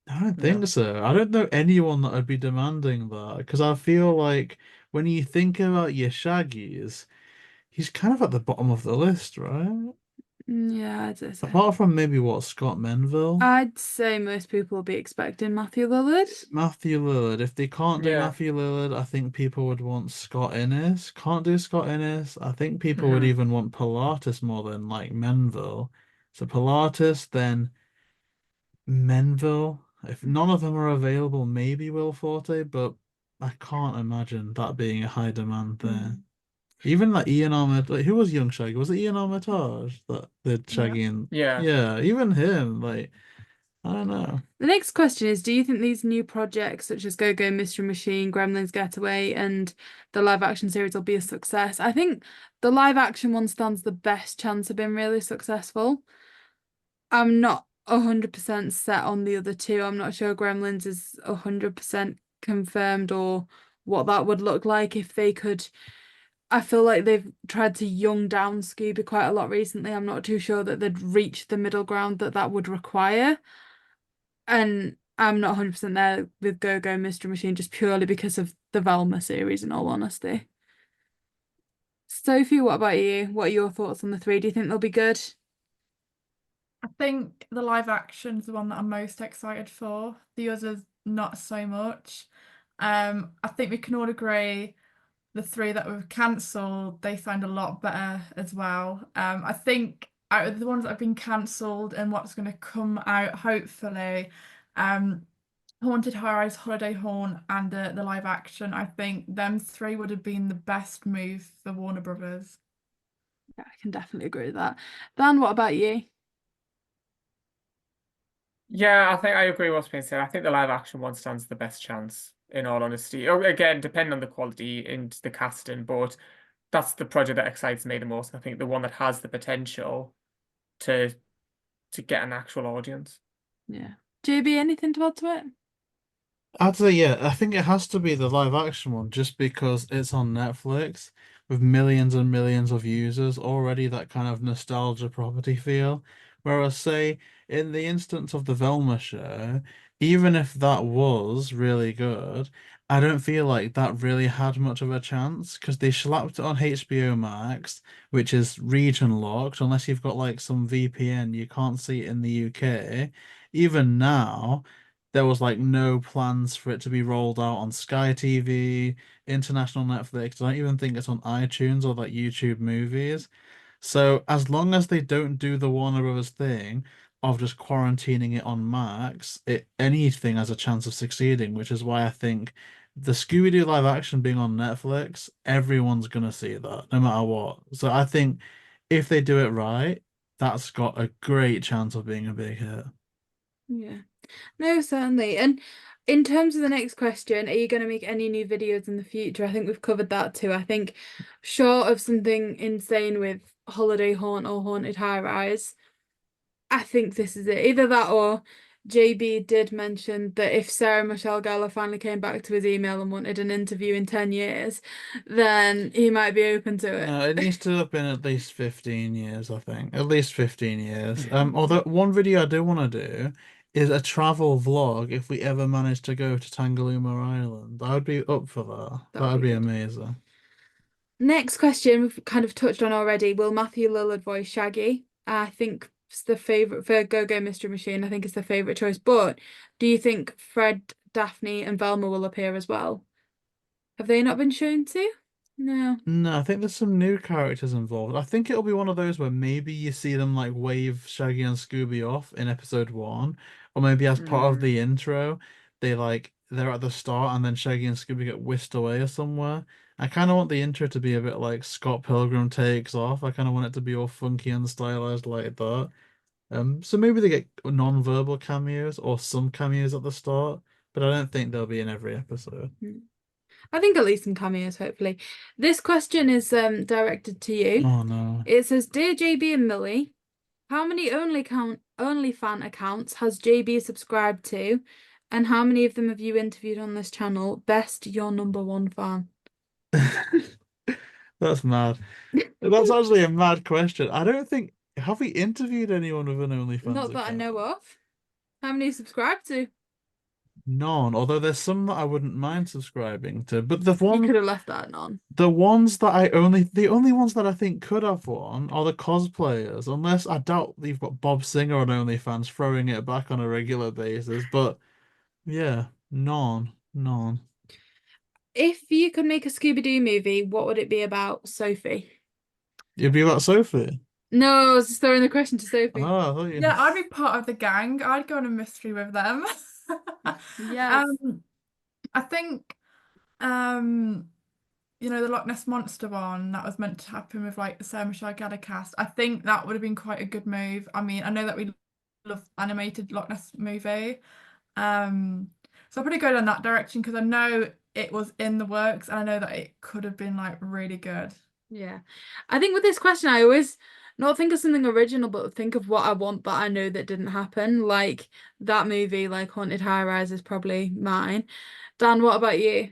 I don't No. think so. I don't know anyone that would be demanding that because I feel like when you think about your Shaggies, he's kind of at the bottom of the list, right? Yeah, I'd say so. Apart from maybe what, Scott Menville? I'd say most people will be expecting Matthew Lillard. Matthew Lillard. If they can't do Yeah. Matthew Lillard, I think people would want Scott Innes. Can't do Scott Innes. I think people would Mhm. even want Pilatus more than like Menville. So Pilatus, then Menville. If none of them are available, maybe Will Forte, but I can't imagine that being a high demand there. Even like Ian Armitage, like, who was young Shaggy? Was it Ian Armitage that did Shaggy and Yeah. yeah, even him, like I don't know. The next question is, do you think these new projects such as Go-Go Mystery Machine, Gremlins Getaway, and the live action series will be a success? I think the live action one stands the best chance of being really successful. I'm not 100% set on the other two. I'm not sure Gremlins is 100% confirmed or what that would look like if they could. I feel like they've tried to young down Scooby quite a lot recently. I'm not too sure that they'd reach the middle ground that would require. And I'm not 100% there with Go-Go Mystery Machine just purely because of the Velma series, in all honesty. Sophie, what about you? What are your thoughts on the three? Do you think they'll be good? I think the live action's the one that I'm most excited for. The others, not so much. I think we can all agree the three that were cancelled, they sound a lot better as well. I think out of the ones that have been cancelled and what's going to come out, hopefully, Haunted High Rise, Holiday Haunt, and the live action, I think them three would have been the best move for Warner Brothers. Yeah, I can definitely agree with that. Dan, what about you? Yeah, I think I agree with what's been said. I think the live action one stands the best chance, in all honesty. Oh, again, depending on the quality and the casting, but that's the project that excites me the most. I think the one that has the potential to get an actual audience. Yeah. JB, anything to add to it? I'd say yeah, I think it has to be the live action one just because it's on Netflix with millions and millions of users already that kind of nostalgia property feel. Whereas say in the instance of the Velma show, even if that was really good, I don't feel like that really had much of a chance because they slapped it on HBO Max, which is region locked unless you've got like some VPN, you can't see it in the UK. Even now there was like no plans for it to be rolled out on Sky TV, international Netflix. I don't even think it's on iTunes or like YouTube movies. So as long as they don't do the Warner Brothers thing of just quarantining it on Max, anything has a chance of succeeding, which is why I think the Scooby-Doo live action being on Netflix, everyone's gonna see that, no matter what. So I think if they do it right, that's got a great chance of being a big hit. Yeah. No, certainly. And in terms of the next question, are you going to make any new videos in the future? I think we've covered that too. I think short of something insane with Holiday Haunt or Haunted High Rise, I think this is it. Either that or JB did mention that if Sarah Michelle Gellar finally came back to his email and wanted an interview in 10 years, then he might be open to it. No, it needs to have been at least 15 years, I think. At least 15 years. Although one video I do want to do is a travel vlog if we ever manage to go to Tangalooma Island. I would be up for that. That That would would be be good. amazing. Next question we've kind of touched on already. Will Matthew Lillard voice Shaggy? I think it's the favourite for Go-Go Mystery Machine. I think it's the favourite choice. But do you think Fred, Daphne, and Velma will appear as well? Have they not been shown to? No. No, I think there's some new characters involved. I think it'll be one of those where maybe you see them like wave Shaggy and Scooby off in episode 1, or maybe as part of the intro, they're at the start and then Shaggy and Scooby get whisked away or somewhere. I kind of want the intro to be a bit like Scott Pilgrim Takes Off. I kind of want it to be all funky and stylized like that. So maybe they get non-verbal cameos or some cameos at the start, but I don't think they'll be in every episode. I think at least some cameos, hopefully. This question is directed to you. Oh no. It says, "Dear JayBee and Milly, how many OnlyFan accounts has JayBee subscribed to, and how many of them have you interviewed on this channel? Best your number one fan." That's mad. That's actually a mad question. I don't think have we interviewed anyone with an OnlyFans Not that I account? know of. How many you subscribed to? None. Although there's some that I wouldn't mind subscribing to, but You could have left that none. the only ones that I think could have one are the cosplayers, unless I doubt you've got Bob Singer on OnlyFans throwing it back on a regular basis. But yeah, none. If you could make a Scooby Doo movie, what would it be about Sophie? It'd be about Sophie. No, I was just throwing the question to Sophie. Oh, I thought you... Yeah, I'd be part of the gang. I'd go on a mystery with them. Yes. I think the Loch Ness Monster one that was meant to happen with like the Sarah Michelle Gellar cast. I think that would have been quite a good move. I mean, I know that we love animated Loch Ness movie. So I'll probably go down that direction because I know it was in the works and I know that it could have been like really good. Yeah. I think with this question, I always not think of something original, but think of what I want that I know that didn't happen. Like that movie, like Haunted High Rise is probably mine. Dan, what about you?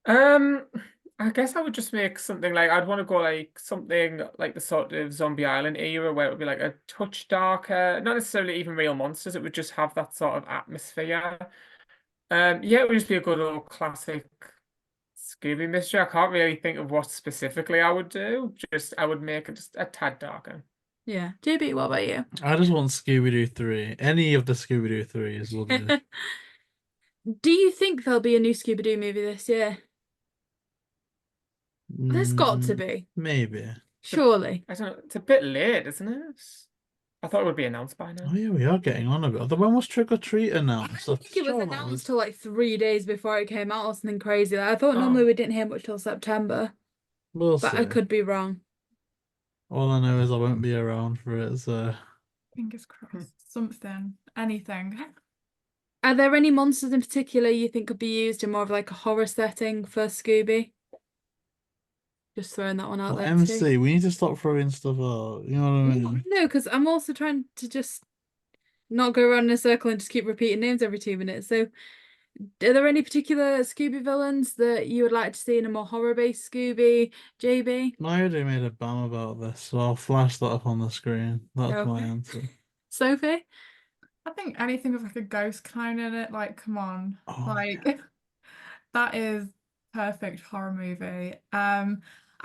I guess I would just make something like I'd want to go like something like the sort of Zombie Island era where it would be like a touch darker, not necessarily even real monsters. It would just have that sort of atmosphere. Yeah, it would just be a good old classic Scooby mystery. I can't really think of what specifically I would do. Just I would make it just a tad darker. Yeah. JayBee, what about you? I just want Scooby Doo 3. Any of the Scooby Doo 3s will do. Do you think there'll be a new Scooby Doo movie this year? There's got to be. Maybe. Surely. I don't know. It's a bit late, isn't it? I thought it would be announced by now. Oh yeah, we are getting on a bit. Although when was Trick or Treat I announced? don't think it was Sure, that announced till like 3 days before it came out or something crazy. I thought Oh. normally we didn't hear much till September, We'll but see. I could be wrong. All I know is I won't be around for it, so Fingers crossed. Something, anything. Are there any monsters in particular you think could be used in more of like a horror setting for Scooby? Just throwing that one out well, there MC, too. we need to stop throwing stuff out. You know what I mean? No, because I'm also trying to just not go around in a circle and just keep repeating names every 2 minutes. So, are there any particular Scooby villains that you would like to see in a more horror-based Scooby? JayBee? I already made a bam about this, so I'll flash that up on the screen. That's my Okay. answer. Sophie? I think anything with like a ghost clown in it, like come on. Oh, Like that is perfect horror movie.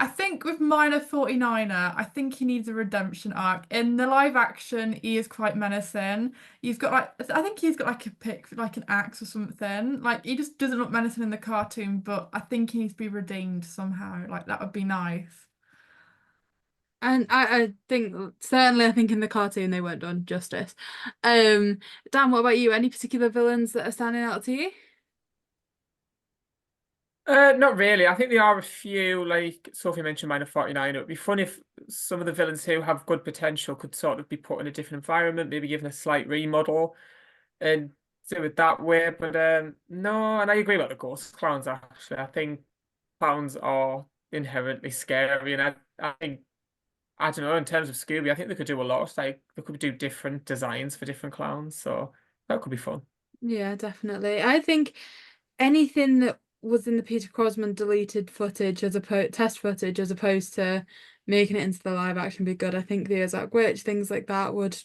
I think with Minor 49er, I think he needs a redemption arc. In the live action, he is quite menacing. He's got like I think he's got like a pick, like an axe or something. Like he just doesn't look menacing in the cartoon, but I think he needs to be redeemed somehow. Like that would be nice. And I think certainly I think in the cartoon they weren't done justice. Dan, what about you? Any particular villains that are standing out to you? Not really. I think there are a few, like Sophie mentioned, Minor 49. It would be fun if some of the villains who have good potential could sort of be put in a different environment, maybe given a slight remodel and do it that way. But no, and I agree about the ghost clowns, actually. I think clowns are inherently scary, and I think, I don't know, in terms of Scooby, I think they could do a lot. Like, they could do different designs for different clowns, so that could be fun. Yeah, definitely. I think anything that was in the Peter Crosman deleted footage test footage as opposed to making it into the live action be good. I think the Ozark Witch, things like that would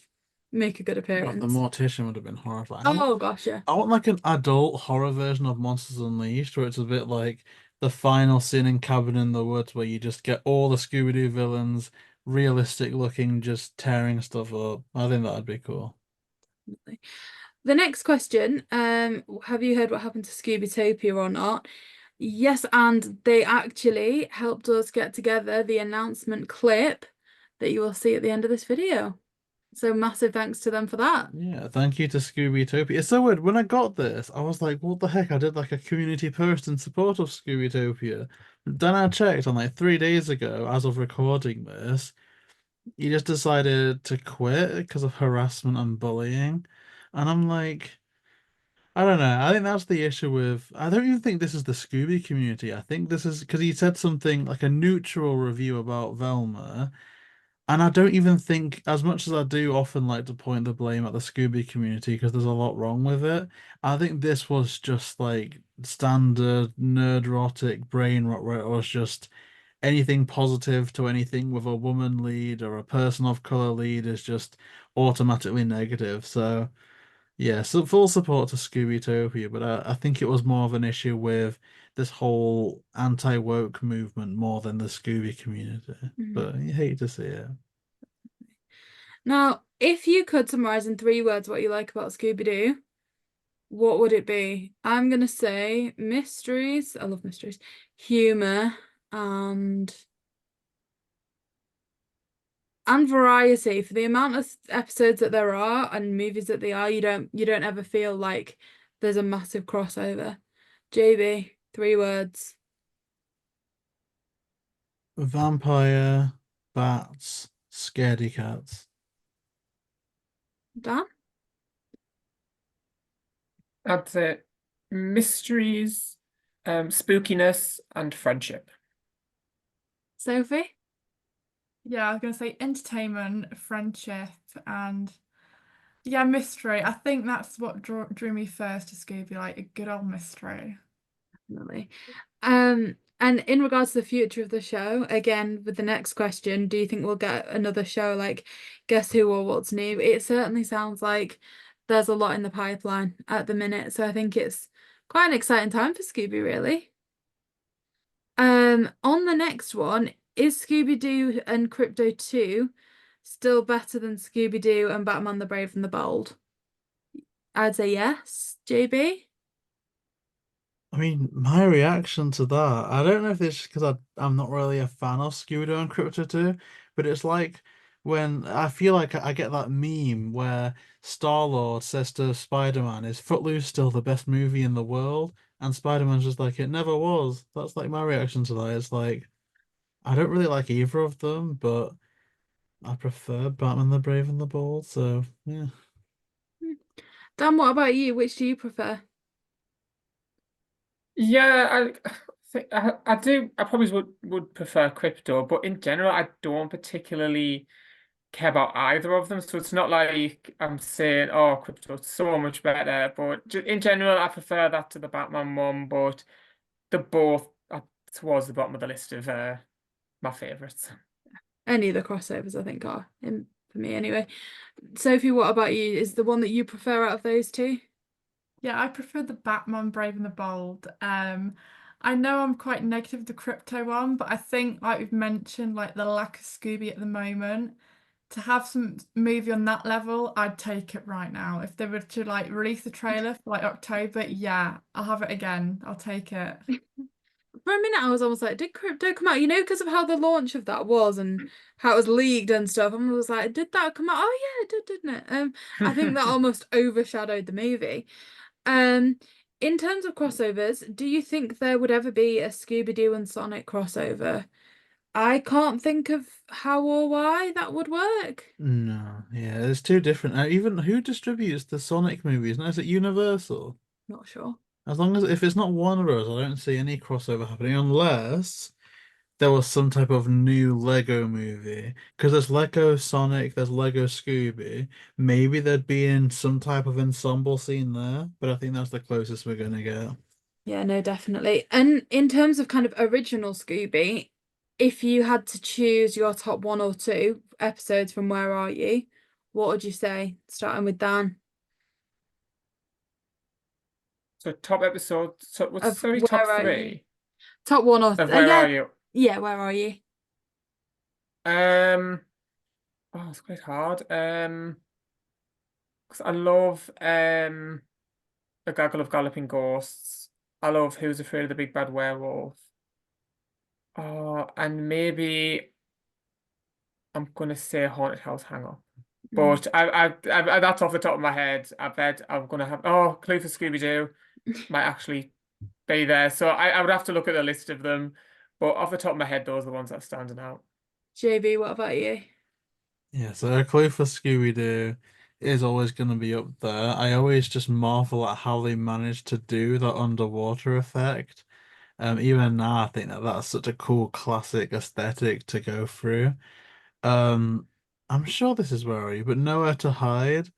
make a good God, appearance. the Mortician would have been horrifying. Oh gosh, yeah. I want like an adult horror version of Monsters Unleashed, where it's a bit like the final scene in Cabin in the Woods, where you just get all the Scooby-Doo villains, realistic looking, just tearing stuff up. I think that'd be cool. The next question, have you heard what happened to Scoobytopia or not? Yes, and they actually helped us get together the announcement clip that you will see at the end of this video. So massive thanks to them for that. Yeah, thank you to Scoobytopia. It's so weird. When I got this, I was like, what the heck? I did like a community post in support of Scoobytopia. Then I checked on like 3 days ago, as of recording this, he just decided to quit because of harassment and bullying. And I'm like, I don't know. I think that's the issue with. I don't even think this is the Scooby community. I think this is because he said something like a neutral review about Velma, and I don't even think, as much as I do often like to point the blame at the Scooby community because there's a lot wrong with it, I think this was just like standard nerdrotic brain rot where it was just anything positive to anything with a woman lead or a person of color lead is just automatically negative. So. Yeah, so full support to Scoobytopia, but I think it was more of an issue with this whole anti-woke movement more than the Scooby community. But you hate to see it. Now, if you could summarize in 3 words what you like about Scooby Doo, what would it be? I'm gonna say mysteries. I love mysteries, humor, and variety. For the amount of episodes that there are and movies that they are, you don't ever feel like there's a massive crossover. JayBee, 3 words. Vampire, bats, scaredy cats. Dan? I'd say mysteries, spookiness, and friendship. Sophie? Yeah, I was gonna say entertainment, friendship, and yeah, mystery. I think that's what drew me first to Scooby, like a good old mystery. Definitely. And in regards to the future of the show, again, with the next question, do you think we'll get another show like Guess Who or What's New? It certainly sounds like there's a lot in the pipeline at the minute, so I think it's quite an exciting time for Scooby, really. On the next one, is Scooby Doo and Crypto 2 still better than Scooby Doo and Batman the Brave and the Bold? I'd say yes. JayBee? I mean, my reaction to that, I don't know if it's because I'm not really a fan of Scooby Doo and Crypto 2, but it's like when I feel like I get that meme where Star-Lord says to Spider-Man, "Is Footloose still the best movie in the world?" And Spider-Man's just like, "It never was." That's like my reaction to that. It's like I don't really like either of them, but I prefer Batman the Brave and the Bold, so yeah. Dan, what about you? Which do you prefer? Yeah, I think I do. I probably would prefer crypto, but in general, I don't particularly care about either of them. So it's not like I'm saying, "Oh, crypto's so much better." But in general, I prefer that to the Batman one. But they're both towards the bottom of the list of my favorites. Any of the crossovers, I think, are in for me anyway. Sophie, what about you? Is the one that you prefer out of those two? Yeah, I prefer the Batman Brave and the Bold. I know I'm quite negative with the crypto one, but I think like we've mentioned, like the lack of Scooby at the moment, to have some movie on that level, I'd take it right now. If they were to like release the trailer for like October, yeah, I'll have it again. I'll take it. For a minute, I was almost like, did crypto come out? You know, because of how the launch of that was and how it was leaked and stuff. And I was like, did that come out? Oh yeah, it did, didn't it? I think that almost overshadowed the movie. In terms of crossovers, do you think there would ever be a Scooby Doo and Sonic crossover? I can't think of how or why that would work. No, yeah, it's too different. Even who distributes the Sonic movies? Now, is it Universal? Not sure. As long as if it's not Warner Bros., I don't see any crossover happening unless there was some type of new Lego movie. Because there's Lego Sonic, there's Lego Scooby. Maybe there'd be in some type of ensemble scene there, but I think that's the closest we're gonna get. Yeah, no, definitely. And in terms of kind of original Scooby, if you had to choose your top 1 or 2 episodes from Where Are You, what would you say? Starting with Dan. So top episode. So what's Of sorry, Where top Are You? 3 Top 1 or of Where yeah, Are You? yeah, Where Are You? Oh, it's quite hard. 'Cause I love A Gaggle of Galloping Ghosts. I love Who's Afraid of the Big Bad Werewolf. Oh, and maybe I'm gonna say Haunted House Hang Up. But I that's off the top of my head. I bet I'm gonna have Clue for Scooby Doo might actually be there. So I would have to look at the list of them. But off the top of my head, those are the ones that are standing out. JayBee, what about you? Yeah, so a clue for Scooby-Doo is always going to be up there. I always just marvel at how they managed to do that underwater effect. Even now, I think that that's such a cool classic aesthetic to go through. Um, I'm sure this is where are you, but Nowhere to Hide.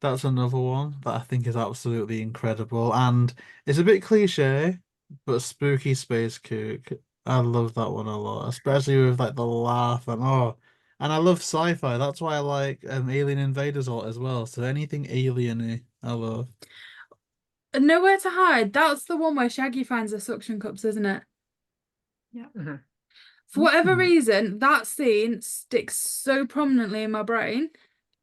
That's another one that I think is absolutely incredible, and it's a bit cliche, but Spooky Space Kook. I love that one a lot, especially with like the laugh and oh, and I love sci-fi. That's why I like Alien Invaders a lot as well. So anything alien-y, I love. Nowhere to Hide. That's the one where Shaggy finds the suction cups, isn't it? Yeah. Mhm. For whatever Mm. reason, that scene sticks so prominently in my brain.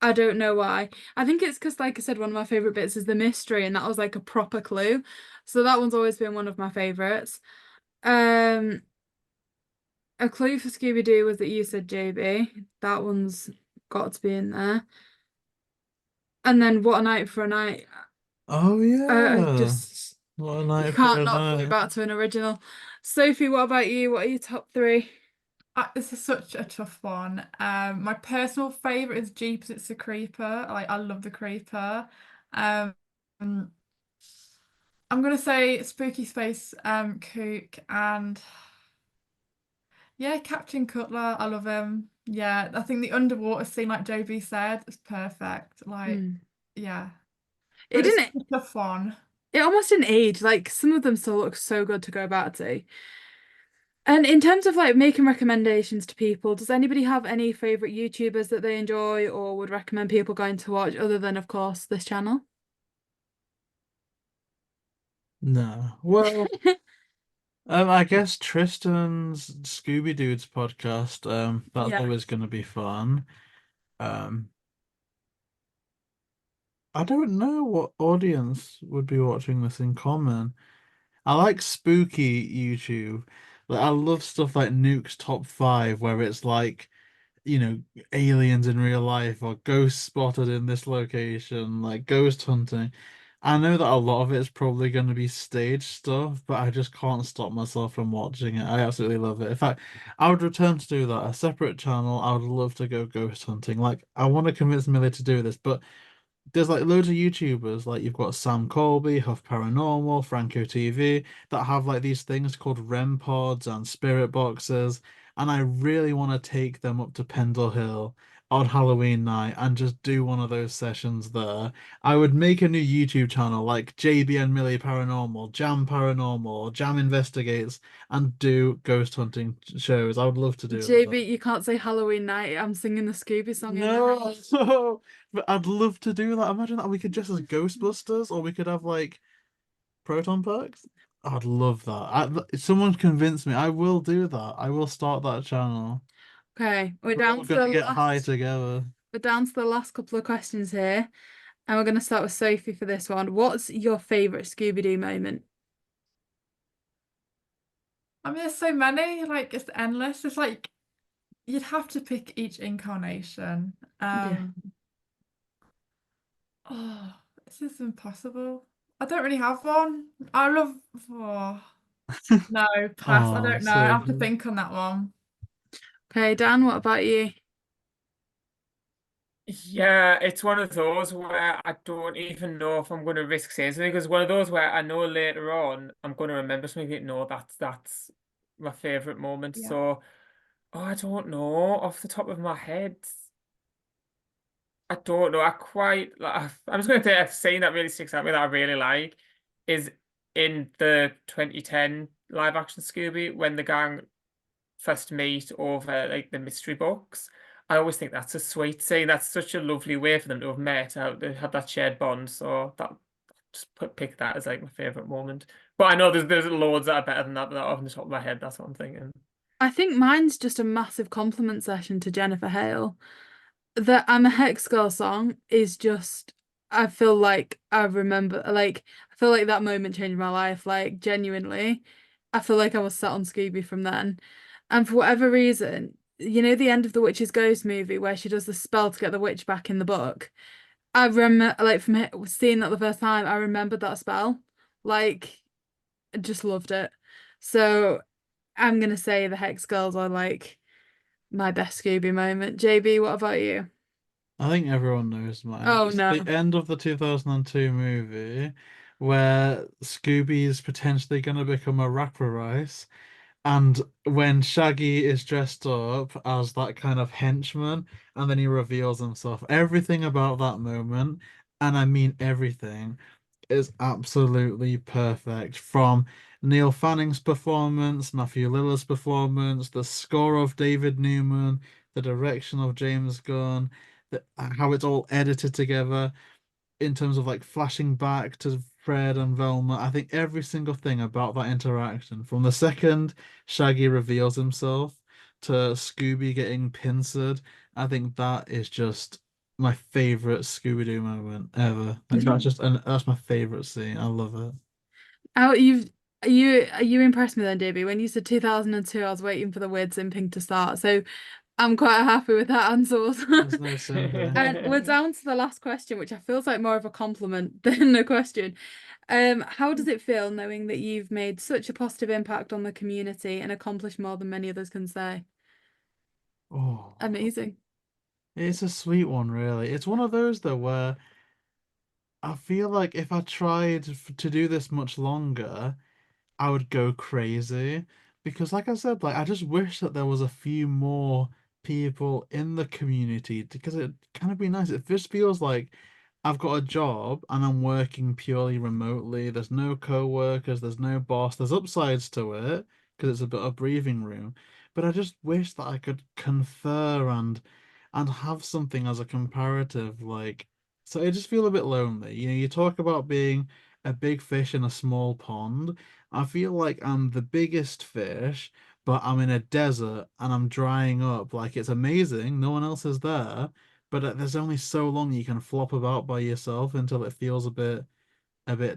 I don't know why. I think it's because, like I said, one of my favorite bits is the mystery, and that was like a proper clue. So that one's always been one of my favorites. Um, a clue for Scooby Doo was that you said JB. That one's got to be in there. And then What a Night for a Night. Oh yeah, Just what a you night for can't a not go night. back to an original. Sophie, what about you? What are your top three? This is such a tough one. My personal favorite is Jeepers. It's a Creeper. Like I love the Creeper. Um, I'm gonna say Spooky Space Kook and yeah, Captain Cutler. I love him. Yeah, I think the underwater scene, like JB said, is perfect. Like, Hmm. yeah, It but it's didn't. a tough one. It almost didn't age. Like some of them still look so good to go back to. And in terms of like making recommendations to people, does anybody have any favorite YouTubers that they enjoy or would recommend people going to watch other than, of course, this channel? No, well, I guess Tristan's Scooby Doo's podcast. That's Yeah. always going to be fun. Um, I don't know what audience would be watching this in common. I like spooky YouTube. Like I love stuff like Nuke's Top 5, where it's like, aliens in real life or ghosts spotted in this location, like ghost hunting. I know that a lot of it is probably going to be stage stuff, but I just can't stop myself from watching it. I absolutely love it. In fact, I would return to do that, a separate channel. I would love to go ghost hunting. Like, I want to convince Millie to do this, but there's like loads of YouTubers, like you've got Sam Colby, Huff Paranormal, Franco TV, that have like these things called REM pods and spirit boxes, and I really want to take them up to Pendle Hill on Halloween night and just do one of those sessions there. I would make a new YouTube channel like JB and Millie Paranormal, Jam Paranormal, or Jam Investigates, and do ghost hunting shows. I would love to do that. JB, you can't say Halloween night. I'm singing the Scooby song in my head. No, but I'd love to do that. Imagine that we could dress as Ghostbusters, or we could have like proton packs. I'd love that. If someone convince me, I will do that. I will start that channel. Okay, We're all gonna get high together. we're down to the last couple of questions here, and we're gonna start with Sophie for this one. What's your favorite Scooby Doo moment? I mean, there's so many. Like, it's endless. It's like you'd have to pick each incarnation. Yeah. Oh, this is impossible. I don't really have one. I love. Oh, no, pass. I Oh, don't know. I so have to good. think on that one. Okay, Dan, what about you? Yeah, it's one of those where I don't even know if I'm going to risk saying something because one of those where I know later on I'm going to remember something. No, that's my favorite moment. Yeah. So, oh, I don't know off the top of my head. I don't know. I quite like. I'm just going to say a scene that really sticks out to me that I really like is in the 2010 live action Scooby when the gang first meet over like the mystery box. I always think that's a sweet scene. That's such a lovely way for them to have met, how they had that shared bond. So that pick that as like my favorite moment. But I know there's loads that are better than that, but off the top of my head, that's what I'm thinking. I think mine's just a massive compliment session to Jennifer Hale. The I'm a Hex Girl song is just, I feel like I remember, like, I feel like that moment changed my life, like, genuinely. I feel like I was sat on Scooby from then. And for whatever reason, you know, the end of the Witch's Ghost movie where she does the spell to get the witch back in the book. I remember, like, from seeing that the first time, I remembered that spell. Like, I just loved it. So I'm gonna say the Hex Girls are like my best Scooby moment. JB, what about you? I think everyone knows mine. Oh, It's no. the end of the 2002 movie where Scooby's potentially going to become a rapper rice. And when Shaggy is dressed up as that kind of henchman, and then he reveals himself, everything about that moment, and I mean everything, is absolutely perfect. From Neil Fanning's performance, Matthew Lillard's performance, the score of David Newman, the direction of James Gunn, how it's all edited together in terms of like flashing back to Fred and Velma. I think every single thing about that interaction, from the second Shaggy reveals himself to Scooby getting pincered, I think that is just my favorite Scooby Doo moment ever. Like that's just and that's my favorite scene. I love it. Oh, you impressed me then, JayBee. When you said 2002, I was waiting for the weird simping to start. So I'm quite happy with that answer. There's no sympathy. And we're down to the last question, which I feels like more of a compliment than a question. How does it feel knowing that you've made such a positive impact on the community and accomplished more than many others can say? Oh, Amazing. it's a sweet one, really. It's one of those though where I feel like if I tried to do this much longer, I would go crazy because, like I said, like I just wish that there was a few more people in the community because it kind of be nice. It just feels like I've got a job and I'm working purely remotely. There's no co-workers, there's no boss. There's upsides to it because it's a bit of breathing room. But I just wish that I could confer and have something as a comparative, like so I just feel a bit lonely. You know, you talk about being a big fish in a small pond. I feel like I'm the biggest fish, but I'm in a desert and I'm drying up. Like it's amazing, no one else is there, but there's only so long you can flop about by yourself until it feels a bit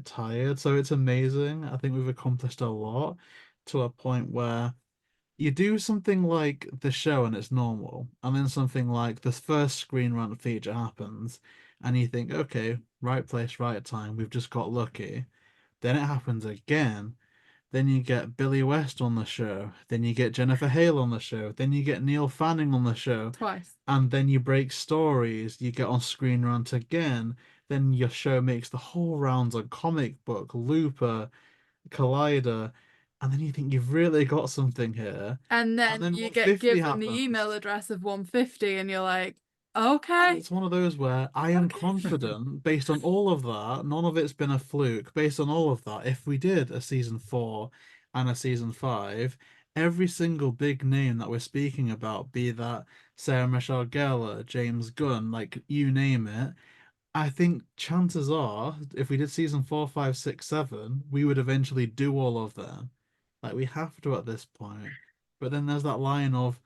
tired. So it's amazing. I think we've accomplished a lot to a point where you do something like the show and it's normal, and then something like this first Screen Rant feature happens, and you think, okay, right place, right time, we've just got lucky. Then it happens again. Then you get Billy West on the show. Then you get Jennifer Hale on the show. Then you get Neil Fanning on the show. Twice. And then you break stories. You get on Screen Rant again. Then your show makes the whole rounds on Comic Book, Looper, Collider. And then you think you've really got something here. And then then you 150 get given happens. the email address of 150 and you're like, okay. It's one of those where I am confident, based on all of that, none of it's been a fluke. Based on all of that, if we did a season 4 and a season 5, every single big name that we're speaking about, be that Sarah Michelle Gellar, James Gunn, like you name it, I think chances are, if we did season 4, 5, 6, 7, we would eventually do all of them. Like we have to at this point. But then there's that line of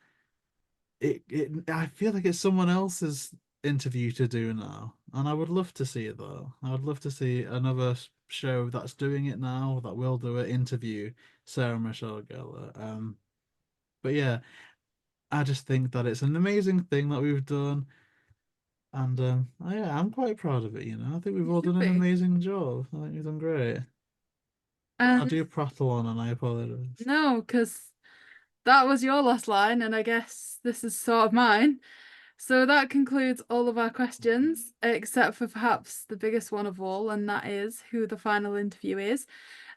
I feel like it's someone else's interview to do now, and I would love to see it though. I would love to see another show that's doing it now that will do it interview Sarah Michelle Gellar. But yeah, I just think that it's an amazing thing that we've done, and yeah, I'm quite proud of it. You know, I think we've all done an amazing job. I think we've done great. I do prattle on, and I apologize. No, because that was your last line, and I guess this is sort of mine. So that concludes all of our questions, except for perhaps the biggest one of all, and that is who the final interview is.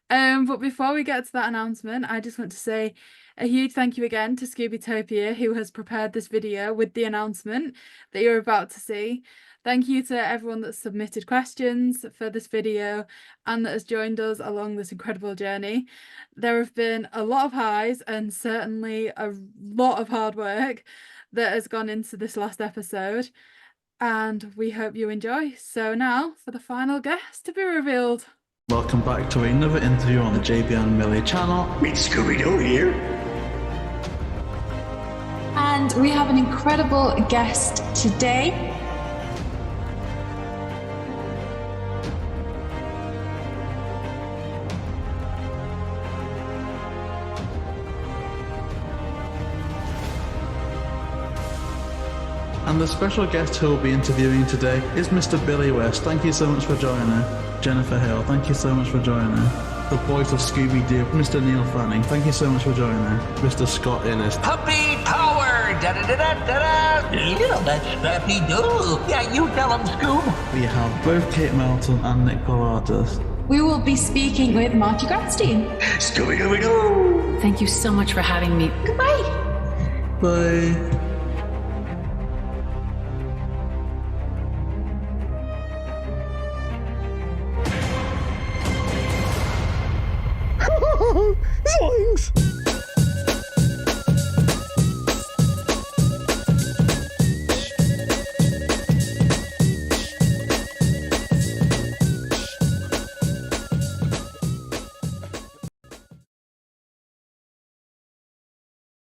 But before we get to that announcement, I just want to say a huge thank you again to Scoobytopia, who has prepared this video with the announcement that you're about to see. Thank you to everyone that's submitted questions for this video and that has joined us along this incredible journey. There have been a lot of highs and certainly a lot of hard work that has gone into this last episode, and we hope you enjoy. So now for the final guest to be revealed. Welcome back to another interview on the JayBee Milly channel. It's Scooby Doo here. And we have an incredible guest today. And the special guest who will be interviewing today is Mr. Billy West. Thank you so much for joining. Jennifer Hale, thank you so much for joining. The voice of Scooby Doo, Mr. Neil Fanning, thank you so much for joining. Mr. Scott Innes. Puppy power Little that Scrappy Doo. Yeah, you tell him, Scoob. We have both Kate Melton and Nick Pilatus. We will be speaking with Marty Gradstein. Scooby-Doo. Thank you so much for having me. Goodbye. Bye.